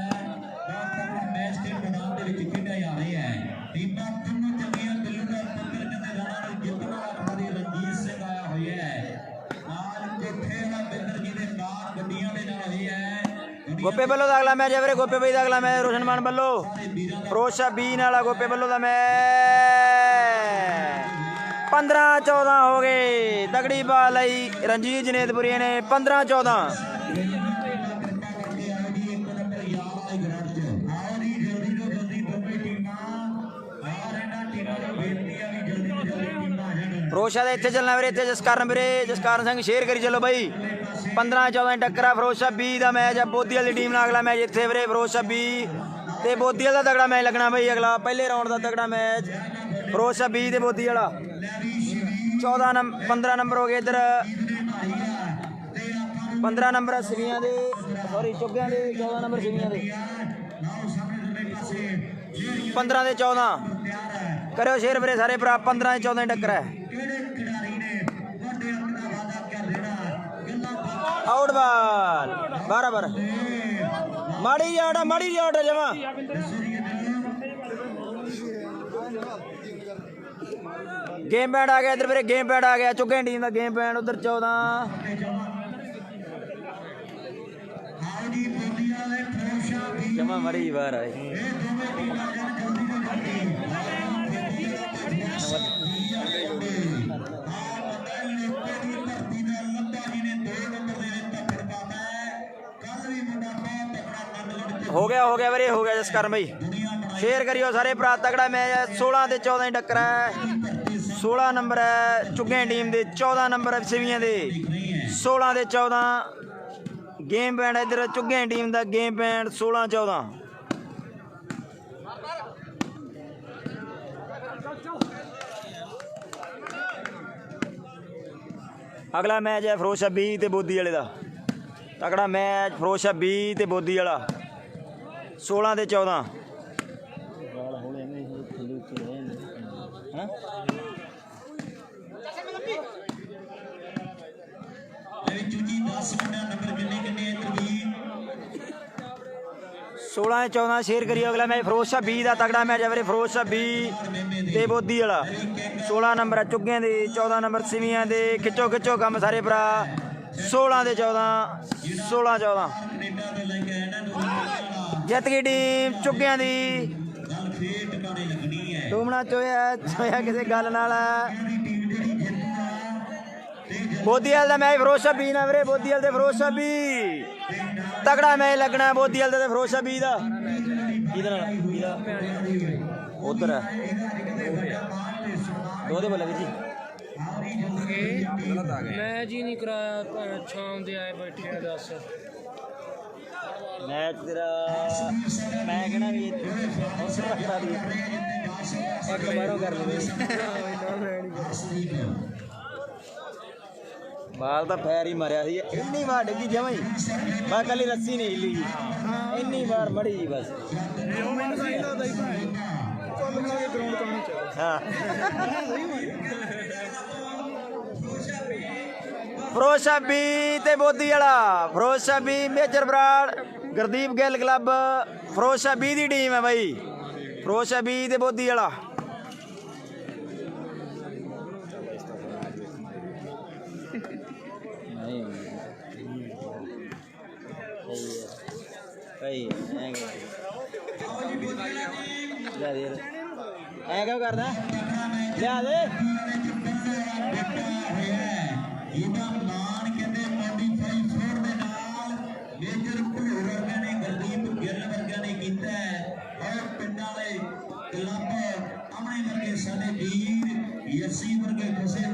ਬਹੁਤ ਤਕੜਾ ਮੈਚ ਤੇ ਮੈਦਾਨ ਦੇ ਵਿੱਚ ਖੇਡਿਆ ਜਾ ਰਿਹਾ ਹੈ ਟੀਮਾਂ ਦੋਨੋਂ ਚੰਗੀਆਂ ਦਿੱਲੀ ਦਾ ਪੱਤਰ ਕਹਿੰਦੇ ਰਾਣਾ ਨੂੰ ਜਿੱਤਣ ਵਾਲਾ ਖਿਡਾਰੀ ਰਣਜੀਤ ਸਿੰਘ ਆਇਆ ਹੋਇਆ ਹੈ ਨਾਲ ਕੋਠੇ ਵਾਲਾ ਬਿੰਦਰ ਜੀ ਦੇ ਨਾਲ ਗੱਡੀਆਂ ਦੇ ਨਾਲ ਹੋਈ ਹੈ ਗੋਪੇ ਵੱਲੋਂ ਦਾ ਅਗਲਾ ਮੈਚ ਹੈ ਵੀਰੇ ਗੋਪੇ ਬਈ ਦਾ ਅਗਲਾ ਮੈਚ ਰੋਸ਼ਨਮਾਨ ਵੱਲੋਂ ਫਰੋਸ਼ਾ ਬੀਨ ਵਾਲਾ ਗੋਪੇ ਵੱਲੋਂ ਦਾ ਮੈਚ 15-14 ਹੋ ਗਏ ਤਗੜੀ ਬਾਲ ਆਈ ਰਣਜੀਤ ਜਨੇਤਪੁਰੀ ਨੇ 15-14 ਫਰੋਸ਼ਾ ਦੇ ਇੱਥੇ ਚੱਲਣਾ ਵੀਰੇ ਇੱਥੇ ਜਸਕਰਨ ਸਿੰਘ ਸ਼ੇਅਰ ਕਰੀ ਚੱਲੋ ਬਾਈ 15-14 ਟੱਕਰਾ ਫਰੋਸ਼ਾ ਬੀ ਦਾ ਮੈਚ ਹੈ ਬੋਦੀ ਵਾਲੀ ਟੀਮ ਨਾਲ ਅਗਲਾ ਮੈਚ ਇੱਥੇ ਵੀਰੇ ਫਰੋਸ਼ਾ ਬੀ ਤੇ ਬੋਦੀ ਵਾਲਾ ਦਾ ਤਗੜਾ ਮੈਚ ਲੱਗਣਾ ਬਾਈ ਅਗਲਾ ਪਹਿਲੇ ਰਾਉਂਡ ਦਾ ਤਗੜਾ ਮੈਚ ਫਰੋਸ਼ਾ ਬੀ ਤੇ ਬੋਦੀ ਵਾਲਾ 15 ਨੰਬਰ ਹੋ ਗਏ ਇੱਧਰ 15 ਨੰਬਰ ਸਿਵੀਆਂ ਦੇ ਸੌਰੀ ਚੁੱਗਿਆਂ ਦੇ 14 ਨੰਬਰ ਸਿਵੀਆਂ ਦੇ 15 ਦੇ 14 ਕਰਿਓ ਸ਼ੇਅਰ ਵੀਰੇ ਸਾਰੇ ਭਰਾ 15 ਦੇ 14 ਟੱਕਰ ਹੈ ਆਊਟ ਬਾਲ ਬਰਾਬਰ ਮਾੜੀ ਆਊਟ ਜਮਾ ਗੇਮ ਪੈਡ ਆ ਗਿਆ ਇੱਧਰ ਵੀਰੇ ਗੇਮ ਪੈਡ ਆ ਗਿਆ ਚੁੱਗੇ ਟੀਮ ਦਾ ਗੇਮ ਪੈਡ ਉਧਰ 14 ਜਮਾ ਮੜੀ ਬਾਹਰ ਆਏ ਹੋ ਗਿਆ ਵੀਰੇ ਹੋ ਗਿਆ ਜਸਕਰਨ ਬਾਈ ਸ਼ੇਅਰ ਕਰਿਓ ਸਾਰੇ ਭਰਾ ਤਗੜਾ ਮੈਚ 16 ਤੇ 14 ਟੱਕਰ ਹੈ 16 ਨੰਬਰ ਹੈ ਚੁੱਗੇ ਟੀਮ ਦੇ 14 ਨੰਬਰ ਸਿਵੀਆਂ ਦੇ 16 ਤੇ 14 ਗੇਮ ਪੈਂਡ ਇੱਧਰ ਚੁੱਗੇ ਟੀਮ ਦਾ ਗੇਮ ਪੈਂਡ 16-14 ਅਗਲਾ ਮੈਚ ਹੈ ਫਰੋਸ਼ਾ ਬੀ ਤੇ ਬੋਦੀ ਵਾਲੇ ਦਾ ਤਗੜਾ ਮੈਚ ਫਰੋਸ਼ਾ ਬੀ ਤੇ ਬੋਦੀ ਵਾਲਾ 16 ਤੇ 14 16-14 ਸ਼ੇਅਰ ਕਰਿਓ ਅਗਲਾ ਮੈਚ ਫਰੋਸ਼ਾ ਬੀ ਦਾ ਤਗੜਾ ਮੈਚ ਹੈ ਵੀਰੇ ਫਰੋਸ਼ਾ ਬੀ ਤੇ ਬੋਦੀ ਵਾਲਾ 16 ਨੰਬਰ ਹੈ ਚੁੱਗਿਆਂ ਦੇ 14 ਨੰਬਰ ਸਿਵੀਆਂ ਦੇ ਖਿੱਚੋ ਕੰਮ ਸਾਰੇ ਭਰਾ 16 ਤੇ 14 16-14 ਜਿੱਤ ਗਈ ਟੀਮ ਚੁੱਗਿਆਂ ਦੀ ਟੂਮਣਾ ਚੋਇਆ ਕਿਸੇ ਗੱਲ ਨਾਲ ਬੋਦੀਵਾਲ ਦਾ ਮੈਚ ਫਰੋਸ਼ਾ ਬੀ ਨਾਲ ਵੀਰੇ ਬੋਦੀਵਾਲ ਤੇ ਫਰੋਸ਼ਾ ਬੀ ਤਗੜਾ ਮੈਚ ਲੱਗਣਾ ਬੋਦੀਵਾਲ ਤੇ ਫਰੋਸ਼ਾ ਬੀ ਦਾ ਉਧਰ ਦੋ ਦੇ ਬੋਲੇ ਵੀਰ ਜੀ ਮੈਚ ਹੀ ਨਹੀਂ ਕਰਾਇਆ ਸ਼ਾਮ ਦੇ ਆਏ ਬੈਠੇ ਆ ਦੱਸ ਮੈਚ ਤੇਰਾ ਮੈਂ ਕਹਿਣਾ ਵੀ ਹੌਸਲਾ ਕਰਾ ਦੀ ਇੱਕ ਬਾਹਰੋਂ ਕਰ ਲਵੇ ਬਾਲ ਤਾਂ ਫੈਰ ਹੀ ਮਾਰਿਆ ਸੀ ਇੰਨੀ ਵਾਰ ਡਿੱਗੀ ਜਮਾਂ ਹੀ ਬਸ ਕੱਲੀ ਰੱਸੀ ਨਹੀਂ ਹਿੱਲੀ ਇੰਨੀ ਵਾਰ ਮੜੀ ਜੀ ਬਸ ਹਾਂ ਫਰੋਸ਼ਾ ਬੀ ਤੇ ਬੋਦੀ ਵਾਲਾ ਫਰੋਸ਼ਾ ਬੀ ਮੇਜਰ ਬਰਾੜ ਗੁਰਦੀਪ ਗਿੱਲ ਕਲੱਬ ਫਰੋਸ਼ਾ ਬੀ ਦੀ ਟੀਮ ਹੈ ਬਾਈ ਫਰੋਸ਼ ਹੈ 20 ਤੇ ਬੋਦੀ ਵਾਲਾ ਐ ਕਿਉਂ ਕਰਦਾ ਲਿਆ ਦੇ ਇਹਦਾ ਮਾਨ ਕਹਿੰਦੇ ਮੋਡੀਫਾਈ ਫੋਰ ਦੇ ਨਾਲ ਮੇਜਰ ਭੁੱਲਰ ਵਰਗਿਆਂ ਨੇ ਗੁਰਦੀਪ ਗਿੱਲ ਵਰਗਿਆਂ ਨੇ ਕੀਤਾ ਔਰ ਪਿੰਡਾਂ ਵਾਲੇ ਕਲੱਬ ਆਪਣੇ ਵਰਗੇ ਸਾਡੇ ਵੀਰ ਯਸੀ ਵਰਗੇ ਖੁਸ਼ੇ